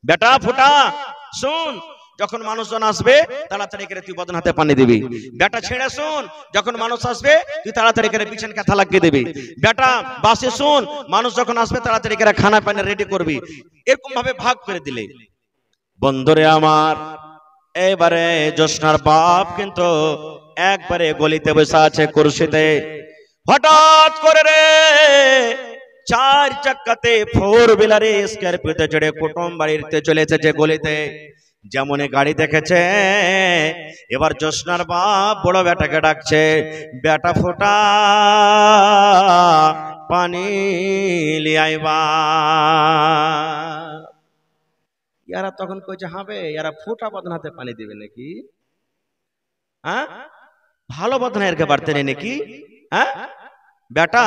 বেটা ফুটা শুন, যখন মানুষজন আসবে তাড়াতাড়ি করে তুই বদন হাতে পানি দিবি। বেটা ছেড়ে শুন, যখন মানুষ আসবে তুই তাড়াতাড়ি করে বিছান কাঁথা লাগিয়ে দিবি। বেটা বাসে শুন, মানুষ যখন আসবে তাড়াতাড়ি করে খানা পানি রেডি করবি। এরকম ভাবে ভাগ করে দিলে বন্ধুরে আমার, এবারে জোসনার বাপ কিন্তু একবারে গলিতে বসে আছে কুরসিতে। হঠাৎ করে রে চার চাক্কাতে ফোর হুইলারে স্করপিওতে চড়ে কুটুম বাড়িতে চলে এসেছে গলিতে। যেমন গাড়ি দেখেছে, এবার জোসনার বাপ বড় বেটাকে ডাকছে, বেটা ফোটা পানি লিয়াইবা। ইয়ারা তখন কইছে, হবে ইয়ারা ফোটা বদন হাতে পানি দিবে নাকি? হ্যাঁ, ভালো বদন এরকে বাড়তে নেই নাকি? হ্যাঁ, বেটা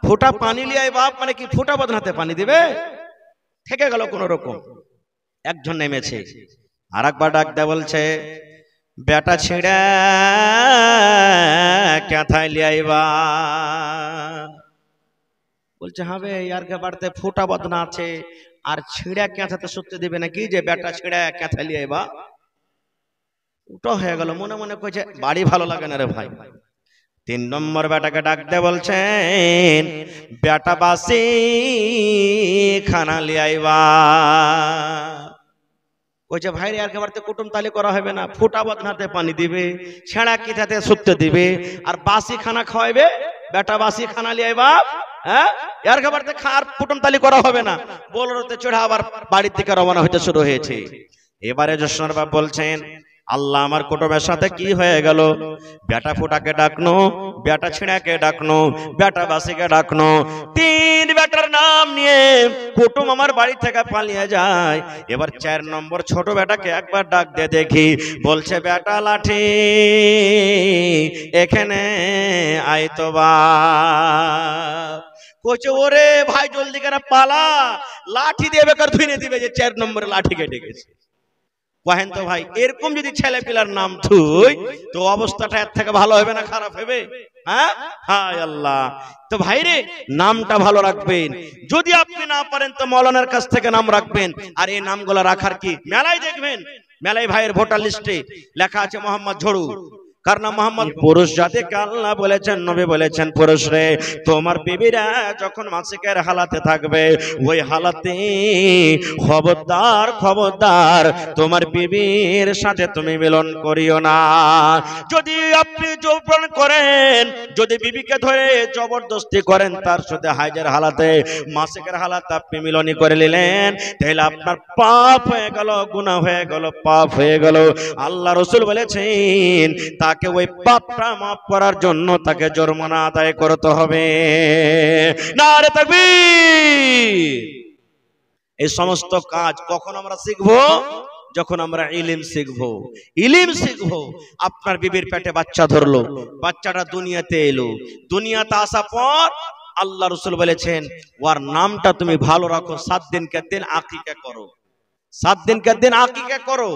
ফোটা পানি লিয়াই বাপ মানে কি ফোটা বদন হাতে পানি দিবে? থেকে গেল কোন রকম। একজন নেমেছে, আর একবার ডাক দেয়া বলছে, বেটা ছিঁড়ে ক্যাথায় লিয়াইবা। বলছে, হবে ইয়ারকে বাড়তে ফোটা বদনা আছে, আর ছিঁড়ে ক্যাথাতে সত্যি দিবে নাকি যে বেটা ছিঁড়ে ক্যাথায় লিয়াইবা? ওটা হয়ে গেল। মনে মনে কইছে, বাড়ি ভালো লাগে না রে ভাই। 3 নম্বর বেটাকে ডাক দে বলছেন, বেটা বাসি খানা লিয়াইবা। কইছে, ভাই রে আর বাড়িতে কুটুম তালি করা হবে না, ফোটা বদনাতে পানি দিবে, ছেঁড়া কিথাতে সত্যি দিবে, আর বাসি খানা খাওয়াইবে। বেটা বাসি খানা লিয়াইবা, হ্যাঁ, এর বাড়িতে খার কুটুম তালি করা হবে না। বোলেরোতে চড়ে আবার বাড়ির দিকে রওনা হতে শুরু হয়েছে। এবারে জোসনার বাপ বলছেন, আল্লাহ আমার কুটুমের সাথে কি হয়ে গেল? বেটা ফুটাকে ডাকনো, বেটা ছিঁড়াকে ডাকনো, বেটা বাসিকে ডাকনো, 3 বেটার নাম নিয়ে কুটুম আমার বাড়ি থেকে পালিয়ে যায়। এবার 4 নম্বর ছোট বেটাকে একবার ডাক দিয়ে দেখি। বলছে, বেটা লাঠি এখানে আয় তো বাপ। কইছে, ওরে ভাই জলদি করে পালা, লাঠি দিয়ে বেকার ধুইনে দিবে যে 4 নম্বরে লাঠি কেটে গেছে। কহেন তো ভাই, এরকম যদি ছেলে পিলার নাম থুই তো অবস্থাটা এর থেকে ভালো হবে না খারাপ হবে? হ্যাঁ, হায় আল্লাহ। তো ভাই রে, নামটা ভালো রাখবেন। যদি আপনি না পারেন তো মৌলানার কাছ থেকে নাম রাখবেন। আর এই নামগুলো রাখার কি, মেলায় দেখবেন, মেলায় ভাইয়ের ভোটার লিস্টে লেখা আছে মোহাম্মদ ঝড়ু। কার নাম? মোহাম্মদ। পুরুষ জাতিকে আল্লাহ বলেছেন, নবী বলেছেন, পুরুষ রে তোমার বিবিরা যখন মাসিকের হালাতে থাকবে, ওই হালাতে খবরদার খবরদার তোমার বিবির সাথে তুমি মিলন করিও না। যদি আপনি যৌবন করেন, যদি বিবিকে ধরে জবরদস্তি করেন, তার সাথে হাইজের হালাতে মাসিকের হালাতে আপনি মিলনই করে নিলেন, তাহলে আপনার পাপ হয়ে গেল, গুনাহ হয়ে গেল, পাপ হয়ে গেল। আল্লাহ রাসূল বলেছেন, তাকে ওই পাপটা মাফ করার জন্য তাকে জরিমানা আদায় করতে হবে। নারে তাকবীর। এই সমস্ত কাজ কখন আমরা শিখবো? যখন আমরা ইলম শিখবো। ইলম শিখবো। আপনার বিবির পেটে বাচ্চা ধরলো, বাচ্চাটা দুনিয়াতে এলো, দুনিয়াতে আসার পর আল্লাহ রাসূল বলেছেন, ওর নামটা তুমি ভালো রাখো, 7 দিনকে দিন আকিকা করো, 7 দিনকে দিন আকিকা করো।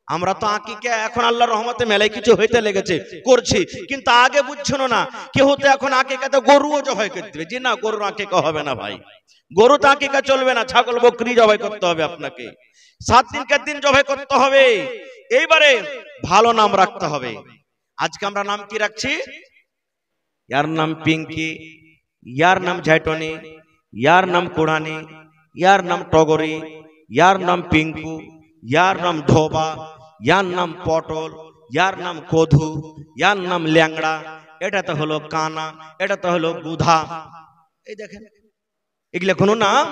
আমরা তো আকিকা এখন আল্লাহর রহমতে মেলায় কিছু হইতে লেগেছে, করছি, কিন্তু আগে বুঝছো না, কেউ তো এখন আকিকাতে গরুও জবাই করতে হবে। জি না, গরুর আকিকা হবে না ভাই, গরু তো আকিকা চলবে না, ছাগল বকরি জবাই করতে হবে আপনাকে, 7 দিনকার দিন জবাই করতে হবে। এইবারে ভালো নাম রাখতে হবে। আজকে আমরা নাম কি রাখছি? ইয়ার নাম পিঙ্কি, ইয়ার নাম ঝাইটনি, ইয়ার নাম কুড়ানি, ইয়ার নাম টগরি, ইয়ার নাম পিঙ্কু, ইয়ার নাম ধোবা, ইয়ার নাম পটল, ইয়ার নাম কধু, ইয়ার নাম ল্যাংড়া, এটা তো হলো কানা, এটা তো হলো বুধা। এই দেখেন, এগুলো কোনো নাম?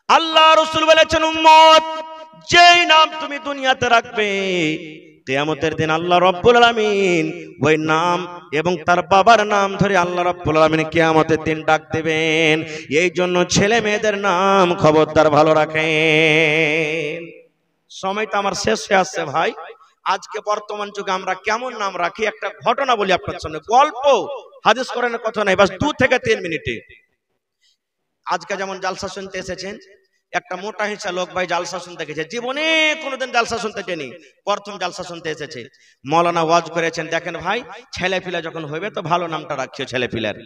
আল্লাহ রাসূল বলেছেন, উম্মত যেই নাম তুমি দুনিয়াতে রাখবে, কিয়ামতের দিন আল্লাহ রাব্বুল আলামিন ওই নাম এবং তার বাবার নাম ধরে আল্লাহ রাব্বুল আলামিন কিয়ামতের দিন ডাক দেবেন। এই জন্য ছেলে মেয়েদের নাম খবরদার ভালো রাখেন। সময়টা আমার শেষ হয়ে আসছে ভাই। আজকে বর্তমান যুগে আমরা কেমন নাম রাখি, একটা ঘটনা বলি আপনার সামনে, গল্প, হাদিস কোরআনের কথা নাই, বাস 2 থেকে 3 মিনিটে। আজকে যেমন জালসা শুনতে এসেছেন, একটা মোটা হিসা লোক ভাই জালসা শুনতে গেছে, জীবনে কোনোদিন জালসা শুনতে যায়নি, প্রথম জালসা শুনতে এসেছে। মাওলানা ওয়াজ করেছেন, দেখেন ভাই, ছেলে পিলা যখন হইবে তো ভালো নামটা রাখিও ছেলে পিলার।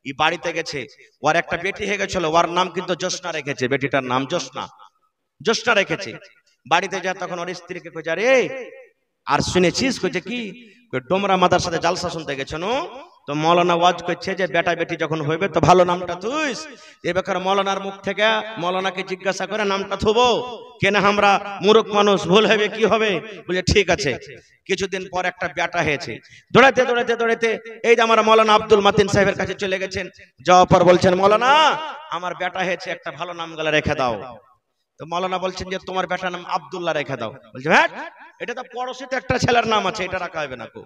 এই বাড়িতে গেছে, ওর একটা বেটি হয়ে গেছিল, ওর নাম কিন্তু জোসনা রেখেছে, বেটিটার নাম জোসনা। জোসনা রেখেছে। বাড়িতে যা তখন ওর স্ত্রীকে কইছে, আরে আর শুনেছিস? কইছে কি? ডোমরা মাদার সাথে জালসা শুনতে গেছো নো, তো মৌলানা ওয়াজ করছে যে বেটা বেটি যখন হইবে তো ভালো নামটা থুইস। এ বেকার মৌলানার মুখ থেকে মৌলানাকে জিজ্ঞাসা করে নামটা থুবো কেন, আমরা মূর্খ মানুষ, ভুল হবে কি হবে। বলে ঠিক আছে। কিছুদিন পর একটা বেটা হয়েছে। দৌড়াতে দৌড়াতে দৌড়াতে এই যে আমার মৌলানা আব্দুল মাতিন সাহেবের কাছে চলে গেছেন। যাওয়ার পর বলছেন, মৌলানা আমার বেটা হয়েছে, একটা ভালো নাম গলা রেখে দাও। তো মৌলানা বলছেন যে তোমার বেটার নাম আব্দুল্লাহ রেখে দাও। বলছে হ্যাঁ, এটা তো পড়োশিতে একটা ছেলের নাম আছে, এটা রাখা হবে না কো।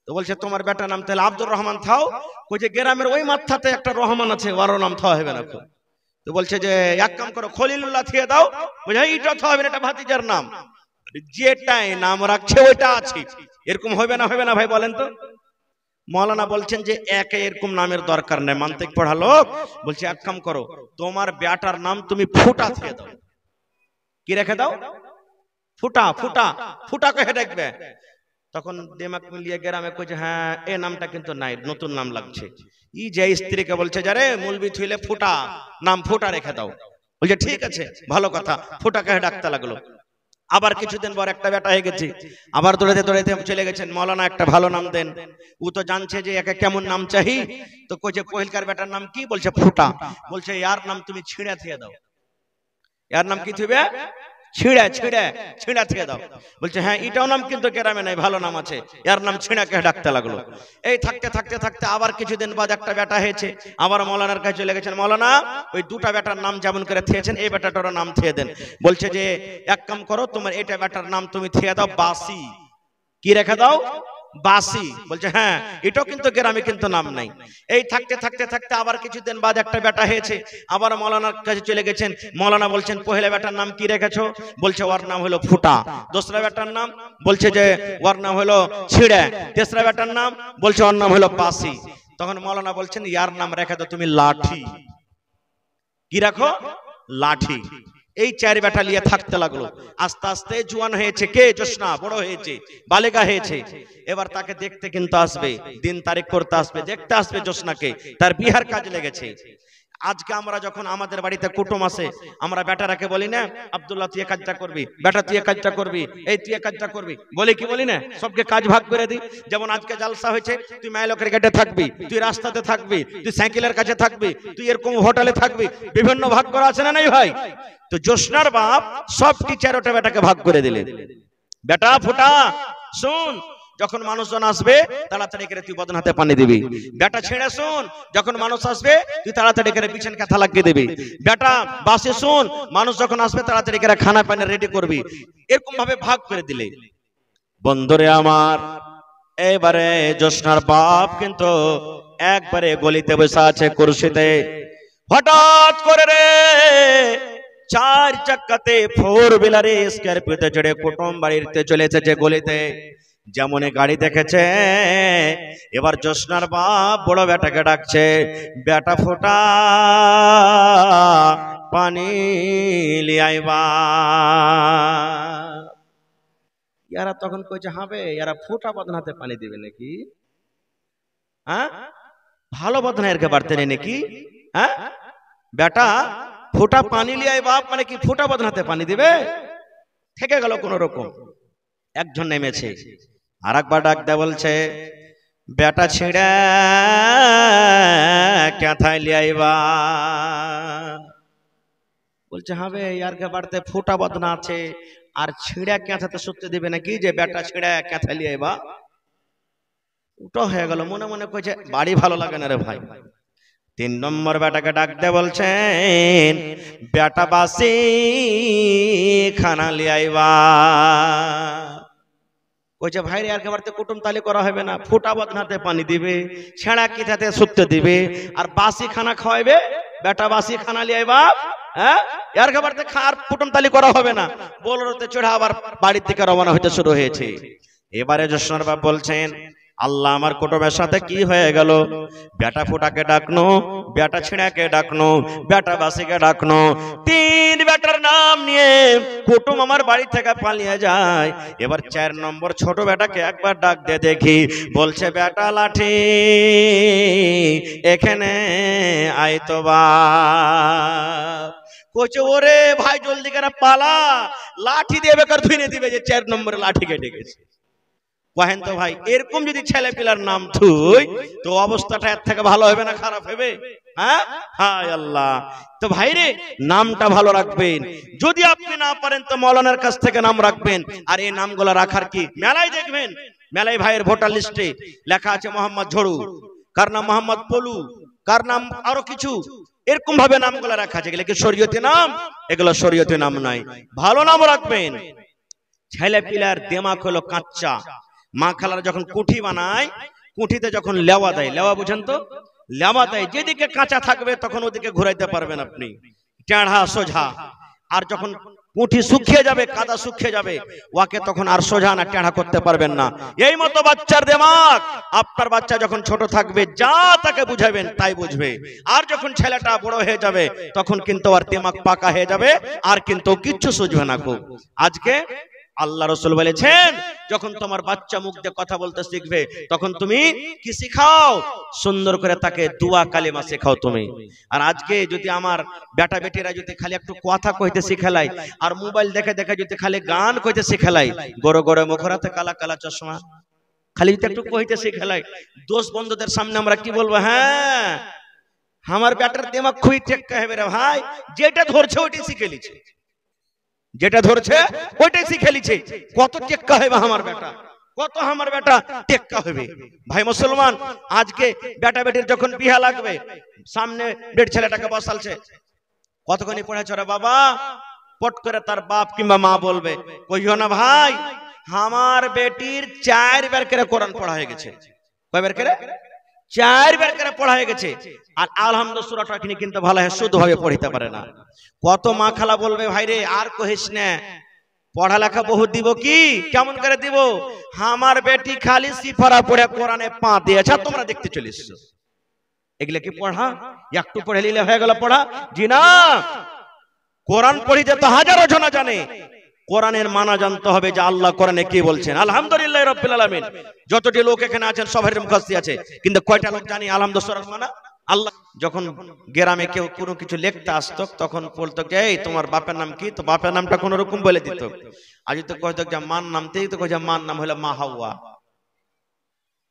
তো বলছে তোমার বেটার নাম তাহলে আব্দুর রহমান থাও। কইছে গ্রামের ওই মাথাতে একটা রহমান আছে, ওরও নাম থাওয়া হবে না কো। তো বলছে যে এক কাম করো, খলিলুল্লাহ থিয়ে দাও। বলছে এইটা থাওয়া হবে না, এটা ভাতিজার নাম, যেটাই নাম রাখছে ওইটা আছে। এরকম হবে না, হবে না ভাই বলেন তো? মৌলানা বলছেন যে একে এরকম নামের দরকার নেই, মান্তিক পড়া লোক। বলছে এক কাম করো, তোমার বেটার নাম তুমি ফুটা থিয়ে দাও। কি রেখে দাও? ফুটা। ফুটা ফুটা কহে দেখবে। তখন দিমাগ মিলিয়ে গ্রামে কইছে, হ্যাঁ এই নামটা কিন্তু নাই, নতুন নাম লাগছে। ই যে স্ত্রীকে বলছে, যারে মুলবি থইলে ফুটা, নাম ফুটা রেখে দাও। বলছে ঠিক আছে, ভালো কথা, ফুটা কহে ডাকতে লাগলো। আবার কিছুদিন পর একটা বেটা হয়ে গেছে। আবার দৌড়াতে দৌড়াতে চলে গেছেন, মৌলানা একটা ভালো নাম দেন। ও তো জানছে যে একে কেমন নাম চাই। তো কইছে পহিলকার বেটার নাম কি? বলছে ফুটা। বলছে ইয়ার নাম তুমি ছিঁড়া থিয়ে দাও। ইয়ার নাম কি থইবে? ছিঁড়া। ছিঁড়া থিয়ে দাও। বলছে হ্যাঁ, এটাও নাম কিন্তু গ্রামে নাই, ভালো নাম আছে, এর নাম ছিঁড়াকে ডাকতে লাগলো। এই থাকতে থাকতে থাকতে আবার কিছুদিন বাদ একটা বেটা হয়েছে। আবার মৌলানার কাছে চলে গেছেন, মৌলানা ওই দুটা বেটার নাম যেমন করে থিয়েছেন এই বেটাটার নাম থিয়ে দেন। বলছে যে এক কাম করো, তোমার এটা বেটার নাম তুমি থিয়ে দাও বাসি। কি রেখে দাও? বাসি। বলছে হ্যাঁ, এটাও কিন্তু গ্রামে কিন্তু নাম নাই। এই থাকতে থাকতে থাকতে আবার কিছুদিন বাদ একটা বেটা হয়েছে। আবার মৌলানার কাছে চলে গেছেন। মৌলানা বলছেন পহেলা বেটার নাম কি রেখেছো? বলছে ওর নাম হলো ফুটা। দোসরা বেটার নাম? বলছে যে ওর নাম হলো ছিঁড়ে। তেসরা বেটার নাম? বলছে ওর নাম হলো বাসি। তখন মৌলানা বলছেন ইয়ার নাম রেখে দাও তুমি লাঠি। কি রাখো? লাঠি। এই চার বেটা নিয়ে থাকতে লাগলো। আস্তে আস্তে জোয়ান হয়েছে কে? জোসনা বড় হয়েছে, বালিকা হয়েছে। এবার তাকে দেখতে কিন্তু আসবে, দিন তারিখ করতে আসবে, দেখতে আসবে জোসনাকে, তার বিহার কাজ লেগেছে। আজকে আমরা যখন আমাদের বাড়িতে কুটুম আসে, আমরা বেটারাকে বলি না আব্দুল্লাহ তুই কাজটা করবি, বেটা তুই কাজটা করবি, এই তুই কাজটা করবি, বলি কি বলি না? সবকে কাজ ভাগ করে দিই। যেমন আজকে জালসা হয়েছে, তুই মাইলকের গেটে থাকবি, তুই রাস্তাতে থাকবি, তুই সাইকেলের কাছে থাকবি, তুই এরকম হোটেলে থাকবি, বিভিন্ন ভাগ করা আছে না নাই ভাই? তো জোসনার বাপ সব টিচার ওটা বেটাকে ভাগ করে দিলে। বেটা ফুটা শুন, যখন মানুষজন আসবে তাড়াতাড়ি করে তুই বদন হাতে পানি দিবি। বেটা ছেড়ে শুন, যখন মানুষ আসবে তুই তাড়াতাড়ি করে বিছান কাঁথা লাগিয়ে দিবি। বেটা বাসে শুন, মানুষ যখন আসবে তাড়াতাড়ি করে খানা পানি রেডি করবি। এরকম ভাবে ভাগ করে দিলে। বন্ধুরে আমার, এবারে জোসনার বাপ কিন্তু একবারে গলিতে বসে আছে কুরসিতে। হঠাৎ করে রে চার চাক্কাতে ফোর বিলারে স্করপিওতে চড়ে কুটুম বাড়িতে চলে এসেছে গলিতে। যেমন গাড়ি দেখেছে, এবার জোসনার বাপ বড় বেটাকে ডাকছে, বেটা ফোটা পানি লিয়াইবা। ইয়ারা তখন কইছে হবে, ইয়ারা ফোটা বদনাতে পানি দিবে নাকি? হ্যাঁ, ভালো বদনা এরকে বাড়তে নেই নাকি? হ্যাঁ, বেটা ফোটা পানি লিয়াই বাপ মানে কি ফোটা বদনাতে পানি দিবে? থেকে গেল কোন রকম। একজন নেমেছে, আর একবার ডাক দেয়, বলছে বেটা ছিঁড়ে কেথায় লিয়াইবা। বলছে হবে, ইয়ারকে বাড়তে ফোটা বদনা আছে, আর ছিঁড়ে কেথাতে সত্যি দিবে নাকি যে বেটা ছিঁড়ে কেথায় লিয়াইবা? ওটা হয়ে গেল। মনে মনে কইছে বাড়ি ভালো লাগে না রে ভাই। তিন নম্বর বেটাকে ডাক দে, বলছেন বেটা বাসি খানা লিয়াইবা। কইছে ভাই রে, আর বাড়িতে কুটুম তালি করা হবে না, ফোটা বদনাতে পানি দিবে, ছেঁড়া কিথাতে সত্যি দিবে, আর বাসি খানা খাওয়াইবে। বেটা বাসি খানা লিয়াইবা। হ্যাঁ, এর বাড়িতে খার কুটুম তালি করা হবে না। বোলেরোতে চড়ে আবার বাড়ির দিকে রওনা হইতে শুরু হয়েছে। এবারে জোসনার বাপ বলছেন আল্লাহ, আমার কুটুমের সাথে কি হয়ে গেল? বেটা ফোটাকে ডাকনো, বেটা ছিঁড়াকে ডাকনো, বেটা বাসিকে ডাকনো, তিন বেটার নাম নিয়ে কুটুম আমার বাড়ি থেকে পালিয়ে যায়। এবার চার নম্বর ছোট বেটাকে একবার ডাক দিয়ে দেখি। বলছে বেটা লাঠি এখানে আয় তো বাপ। কইছে ওরে ভাই জলদি করে পালা, লাঠি দিয়ে বেকার ধুইনে দিবে যে 4 নম্বরে লাঠি কেটে গেছে। কহেন তো ভাই, এরকম যদি ছেলে পিলার নাম থুই তো অবস্থাটা এর থেকে ভালো হবে না খারাপ হবে? হ্যাঁ, হায় আল্লাহ। তো ভাই রে, নামটা ভালো রাখবেন। যদি আপনি না পারেন তো মৌলানার কাছ থেকে নাম রাখবেন। আর এই নামগুলো রাখার কি মেলায় দেখবেন, মেলায় ভাইয়ের ভোটার লিস্টে লেখা আছে মোহাম্মদ ঝড়ু, কার নাম মোহাম্মদ পলু, কার নাম আরো কিছু, এরকম ভাবে নামগুলো রাখা আছে। এগুলো কি শরীয়তি নাম? এগুলো শরীয়তি নাম নাই। ভালো নাম রাখবেন। ছেলে পিলার দিমাগ হলো কাঁচা। মা খালারা যখন কুঠি বানায়, কুঠিতে যখন লেওয়া দেয়, লেওয়া বুঝেন তো, লেওয়া দেয় যেদিকে কাঁচা থাকবে তখন ওদিকে ঘুরাইতে পারবেন আপনি, টেढ़ा সোজা। আর যখন কুঠি শুকিয়ে যাবে, কাদা শুকিয়ে যাবে, ওকে তখন আর সোজা না টেढ़ा করতে পারবেন না। এই মতো বাচ্চার দিমাগ। আপনার বাচ্চা যখন ছোট থাকবে যা তাকে বুঝাবেন তাই বুঝবে। আর যখন ছেলেটা বড় হয়ে যাবে তখন কিন্তু আর দিমাগ পাকা হয়ে যাবে, আর কিন্তু কিচ্ছু সুঝবে না। খুব আজকে আল্লাহ রাসূল বলেছেন, যখন তোমার বাচ্চা মুখ দিয়ে কথা বলতে শিখবে তখন তুমি কি শিখাও? সুন্দর করে তাকে দুয়া কালিমা শেখাও তুমি। আর আজকে যদি আমার বেটা বেটিরা যদি খালি একটু কথা কইতে শিখালাই, আর মোবাইল দেখে দেখে যদি খালি গান কইতে শিখালাই, গড় গড়ে মুখরাতে কালা কালা চশমা, খালি যদি একটু কইতে শিখালাই, দোস্ত বন্ধুদের সামনে আমরা কি বলবো? হ্যাঁ, আমার বেটার দিমাগ খুবই টেক্কা হবে রে ভাই, যেটা ধরছে ওইটাই শিখে লিছে, যেটা ধরছে ওইটাই শিখে লিছে। কত টেক্কা হবে আমার বেটা, কত আমার বেটা টেক্কা হবে। ভাই মুসলমান, আজকে বেটা বেটির যখন বিয়া লাগবে, সামনে বেট ছেলেটাকে বসালছে, কতখানি পড়েছে রে বাবা, পট করে তার বাপ কিংবা মা বলবে, কইও না ভাই, আমার বেটির 4 বার করে কোরআন পড়া হয়ে গেছে। কয়বার করে? 4 বার করে পড়া হয়ে গেছে। আর আলহামদুলিল্লাহ সূরাটা কিন্তু ভালো হয়, শুদ্ধ ভাবে পড়িতে পারে না। কত মা খালা বলবে, ভাই রে আর কহিস না, পড়ালেখা বহু দিব কি, কেমন করে দিব, আমার বেটি খালি সিফারা পড়ে কোরআনে পা দিয়েছে, তোমরা দেখতে চলিস। এগুলা কি পড়া? একটু পড়ে নিলে হয়ে গেল পড়া? জি না, কোরআন পড়িতে তো হাজারো জনা জানে। কোরআনের মানা জানতে হবে যে আল্লাহ কোরআনে কি বলছেন। আলহামদুলিল্লাহ রাব্বিল আলামিন, যতটি লোক এখানে আছেন সবার মুখস্থ আছে, কিন্তু কয়টা লোক জানি আলহামদুলিল্লাহ মানা? আল্লাহ যখন গ্রামে কেউ কোনো কিছু লিখতে আসতো তখন বলতো যে এই তোমার বাপের নাম কি, তো বাপের নামটা কোন রকম বলে দিত। আর যদি কইতো যে মার নাম, তেই তো কইছে মার নাম হলো মা হাওয়া,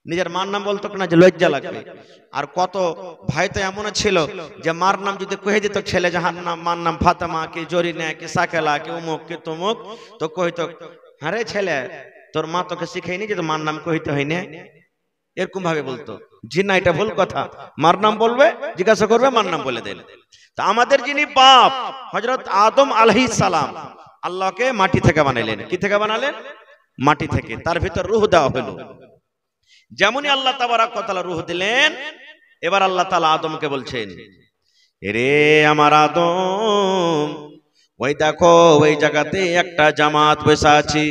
নিজের মার নাম বলতো না যে লজ্জা লাগবে। আর কত ভাই তো এমন ছিল যে মার নাম যদি কহে দিত ছেলে, যাহার নাম মার নাম ফাতেমা কি জরিনা কি সাকেলা কি অমুক কি তমুক, তো কইতো আরে ছেলে তোর মা তোকে শিখাইনি যে তোর মার নাম কইতে হয় না, এরকম ভাবে বলতো। জি না, এটা ভুল কথা। মার নাম বলবে, জিজ্ঞাসা করবে, মার নাম বলে দেন। তা আমাদের যিনি বাপ হযরত আদম আলাইহিস সালাম, আল্লাহকে মাটি থেকে বানাইলেন। কি থেকে বানালেন? মাটি থেকে। তার ভিতর রূহ দেওয়া হলো। যেমনই আল্লাহ তাবারক ওয়া তাআলা রূহ দিলেন, এবার আল্লাহ তাআলা আদমকে বলছেন, এরে আমার আদম, ওই দেখো ওই জায়গাতে একটা জামাত বসে আছে,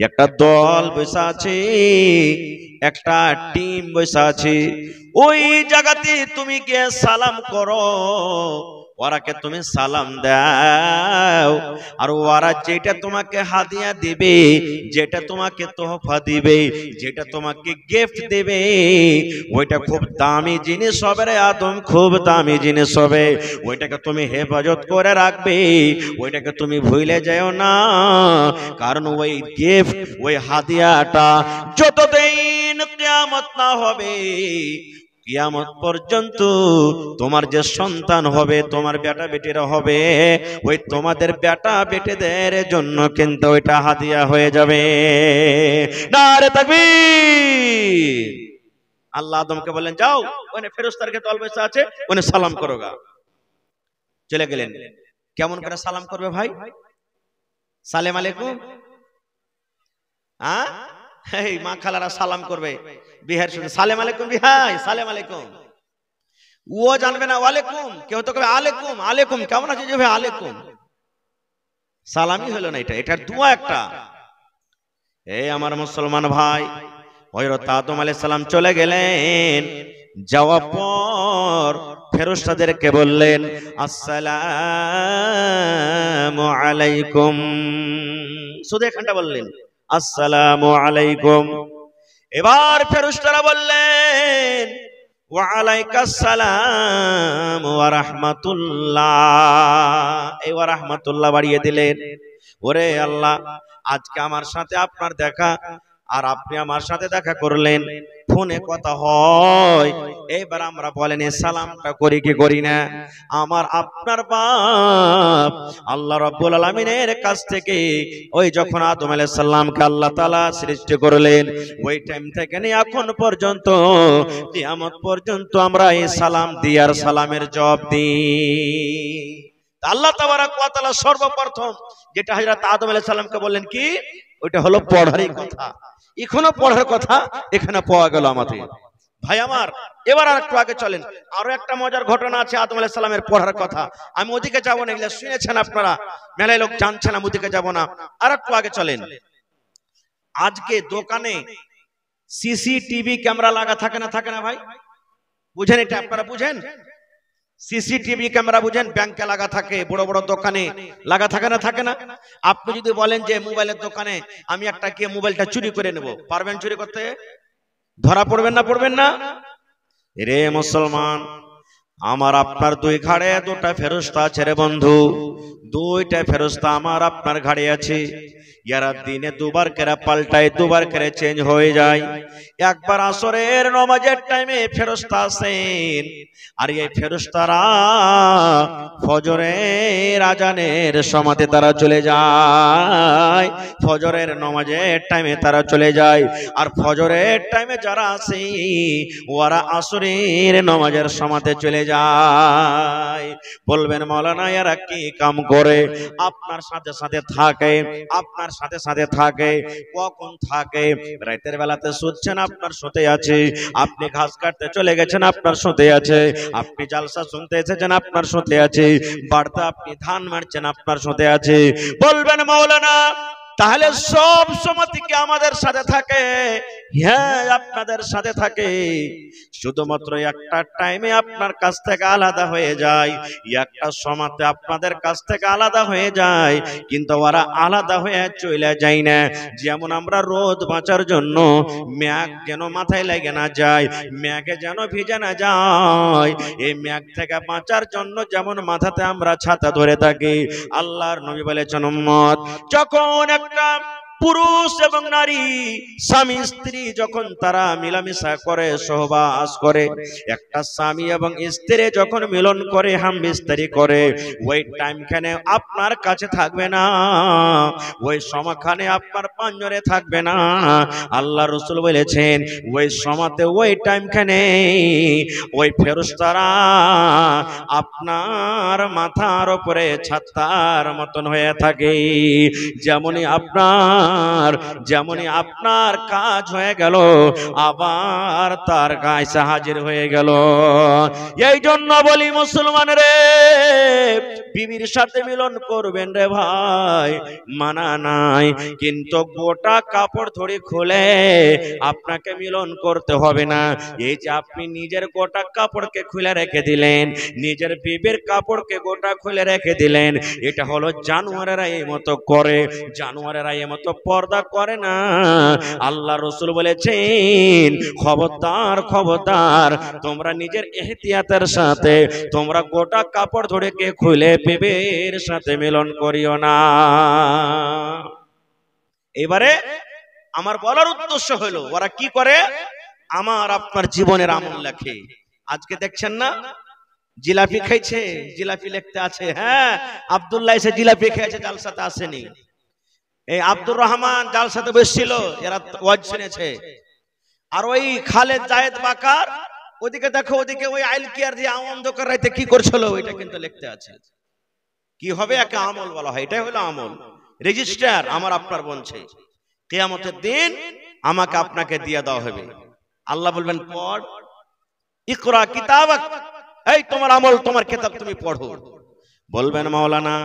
একটা দল বসে আছে, একটা টিম বসে আছে। ওই জায়গাতে তুমি গিয়ে সালাম করো, ওরাকে তুমি সালাম দাও। আর ওরা যেটা তোমাকে হাদিয়া দিবে, যেটা তোমাকে তোহফা দিবে, যেটা তোমাকে গিফট দেবে, ওইটা খুব দামি জিনিস হবে রে আদম, খুব দামি জিনিস হবে। ওইটাকে তুমি হেফাজত করে রাখবে, ওইটাকে তুমি ভুলে যাও না। কারণ ওই গিফট, ওই হাদিয়াটা যতদিন কিয়ামত না হবে, কিয়ামত পর্যন্ত তোমার যে সন্তান হবে, তোমার বেটা বেটিরা হবে, ওই তোমাদের বেটা বেটিদের জন্য কিন্তু ওইটা হাদিয়া হয়ে যাবে। নারে তাকবীর। আল্লাহ আদমকে বললেন যাও, ওখানে ফেরেশতাদের দল বসে আছে, ওখানে সালাম করো গা। চলে গেলেন। কেমন করে সালাম করবে ভাই? সালাম আলাইকুম। হ্যাঁ, এই মা খালারা সালাম করবে, বিহার শুনে সালাম আলাইকুম বিহাই, সালাম আলাইকুম। ও জানবে না ওয়ালাইকুম, কেউ তো কবে আলাইকুম, আলাইকুম কেমন আছে যে ভাই আলাইকুম। সালামই হলো না, এটার দোয়া একটা। এই আমার মুসলমান ভাই, হযরত আদম আলাইহিস সালাম চলে গেলেন। যাওয়ার পর ফেরেশতাদেরকে বললেন আসসালামু আলাইকুম। শুধু এখানটা বললেন আসসালামু আলাইকুম। এবার ফেরেশতারা বললেন ওয়া আলাইকাস সালাম ওয়া রাহমাতুল্লাহ। এই ওয়া রাহমাতুল্লাহ বাড়িয়ে দিলেন। ওরে আল্লাহ, আজকে আমার সাথে আপনার দেখা, আর আপনি আমার সাথে দেখা করলেন, ফোনে কথা হয়, এবার আমরা বলেন এই সালামটা করি কি করি না? আমার আপনার বাপ আল্লাহ রাব্বুল আলামিনের কাছ থেকে ওই যখন আদম আলাইহিস সালামকে আল্লাহ তাআলা সৃষ্টি করলেন, ওই টাইম থেকে নিয়ে এখন পর্যন্ত কিয়ামত পর্যন্ত আমরা এই সালাম দিই আর সালামের জবাব দিই। আল্লাহ তাবারক ওয়া তাআলা সর্বপ্রথম যেটা হযরত আদম আলাইহিস সালামকে বললেন কি, ওইটা হলো পড়ারই কথা। এখনো পড়ার কথা এখানে পাওয়া গেল আমাদের। ভাই আমার, এবার আর একটু আগে চলেন, আরো একটা মজার ঘটনা আছে আদম আলাইহিস সালামের পড়ার কথা। আমি ওদিকে যাব না, এগুলো শুনেছেন আপনারা, মেলায় লোক জানছেন, আমি ওদিকে যাব না, আর একটু আগে চলেন। আজকে দোকানে সিসিটিভি ক্যামেরা লাগা থাকে না, থাকে না ভাই? বুঝেন এটা? আপনারা বুঝেন? সিসিটিভি ক্যামেরা বুঝেন? ব্যাংকে লাগা থাকে, বড় বড় দোকানে লাগা থাকে না, থাকে না? আপনি যদি বলেন যে মোবাইলের দোকানে আমি একটা কি মোবাইলটা চুরি করে নেব, পারবেন চুরি করতে? ধরা পড়বেন না, পড়বেন না? রে মুসলমান, আমার আপনার দুই ঘাড়ে দুটা ফেরেশতা আছে রে বন্ধু, দুইটা ফেরেশতা আমার আপনার ঘাড়ে আছে। ইয়ারা দিনে দুবার করে পাল্টায়, দুবার করে চেঞ্জ হয়ে যায়। একবার আসরের নামাজের টাইমে ফেরেশতা আসেন, আর এই ফেরেশতারা ফজরের আজানের সময়তে তারা চলে যায়, ফজরের নামাজের টাইমে তারা চলে যায়। আর ফজরের টাইমে যারা আসে ওরা আসরের নামাজের সময়তে চলে যায়। বলবেন মাওলানা এরা কি কাম করে? আপনার সাথে সাথে থাকে, আপনার সাথে সাথে থাকে। কখন থাকে? রাতের বেলাতে শুচ্ছেন, আপনার সাথে আছে। আপনি ঘাস কাটতে চলে গেছেন, আপনার সাথে আছে। আপনি জালসা শুনতে এসেছেন, আপনার সাথে আছে। বাড়িতে আপনি ধান মারছেন, আপনার সাথে আছে। বলবেন মাওলানা তাহলে সব সময় থেকে আমাদের সাথে থাকে? হ্যাঁ, আপনাদের সাথে থাকে, শুধুমাত্র একটা টাইমে আপনার কাছ থেকে আলাদা হয়ে যায়, একটা সময়তে আপনাদের কাছ থেকে আলাদা হয়ে যায়, কিন্তু ওরা আলাদা হয়ে চলে যায় না। যেমন আমরা রোদ বাঁচার জন্য মেঘ যেন মাথায় লেগে না যায়, মেঘে যেন ভিজে না যায়, এই মেঘ থেকে বাঁচার জন্য যেমন মাথাতে আমরা ছাতা ধরে থাকি, আল্লাহর নবী বলেছেন উম্মত যখন একটা পুরুষ এবং নারী স্বামী স্ত্রী যখন তারা মিলামিশা করে, সহবাস করে, একটা স্বামী এবং স্ত্রী যখন মিলন করে, হাম বিস্তারি করে, ওই টাইমখানে আপনার কাছে থাকবে না, ওই সময়খানে আপনার পাঞ্জরে থাকবে না। আল্লাহ রাসূল বলেছেন ওই সময়তে, ওই টাইমখানে ওই ফেরেশতারা আপনার মাথার উপরে ছাতার মতন হয়ে থাকে। যেমনই আপনার কাজ হয়ে গেল, আবার তার কাছে হাজির হয়ে গেল। এই জন্য বলি মুসলমান রে, বিবির সাথে মিলন করবেন রে ভাই, মানা নাই, কিন্তু গোটা কাপড় ধরে খুলে আপনাকে মিলন করতে হবে না। এই যে আপনি নিজের গোটা কাপড়কে খুলে রেখে দিলেন, নিজের বিবির কাপড়কে গোটা খুলে রেখে দিলেন, এটা হলো জানোয়ারেরা এই মতো করে, জানোয়ারেরা এই মতো পর্দা করে না। আল্লাহ রাসূল বলেছেন খবরদার, খবরদার, তোমরা নিজের এহতিয়াতের সাথে তোমরা গোটা কাপড় ধরে কে খুলে বিবির সাথে মিলন করিও না। এবারে আমার বলার উদ্দেশ্য হলো ওরা কি করে, আমার আপনার জীবনের আমল লেখে। আজকে দেখছেন না জিলাপি খাইছে, জিলাপি লিখতে আছে, হ্যাঁ আব্দুল্লাহ এসে জিলাপি খেয়েছে, জালসাতে আসেনি। এই আব্দুর রহমান জালসাতে বসছিল, এরা ওয়াজ শুনেছে। আর ওই খালেদ জায়েদ বাকার ওদিকে দেখো, ওদিকে ওই আইল কিয়ার দিয়ে অন্ধকার রাইতে কি করছিল, ওইটা কিন্তু লিখতে আছে। কি হবে, একে আমল বলা হয়, এটাই হলো আমল, রেজিস্টার আমার আপনার বলছে। কিয়ামতের দিন আমাকে আপনাকে দিয়ে দেওয়া হবে। আল্লাহ বলবেন পড়, ইকরা কিতাবাক, এই তোমার আমল, তোমার কিতাব তুমি পড়ো। বলবেন মাওলানা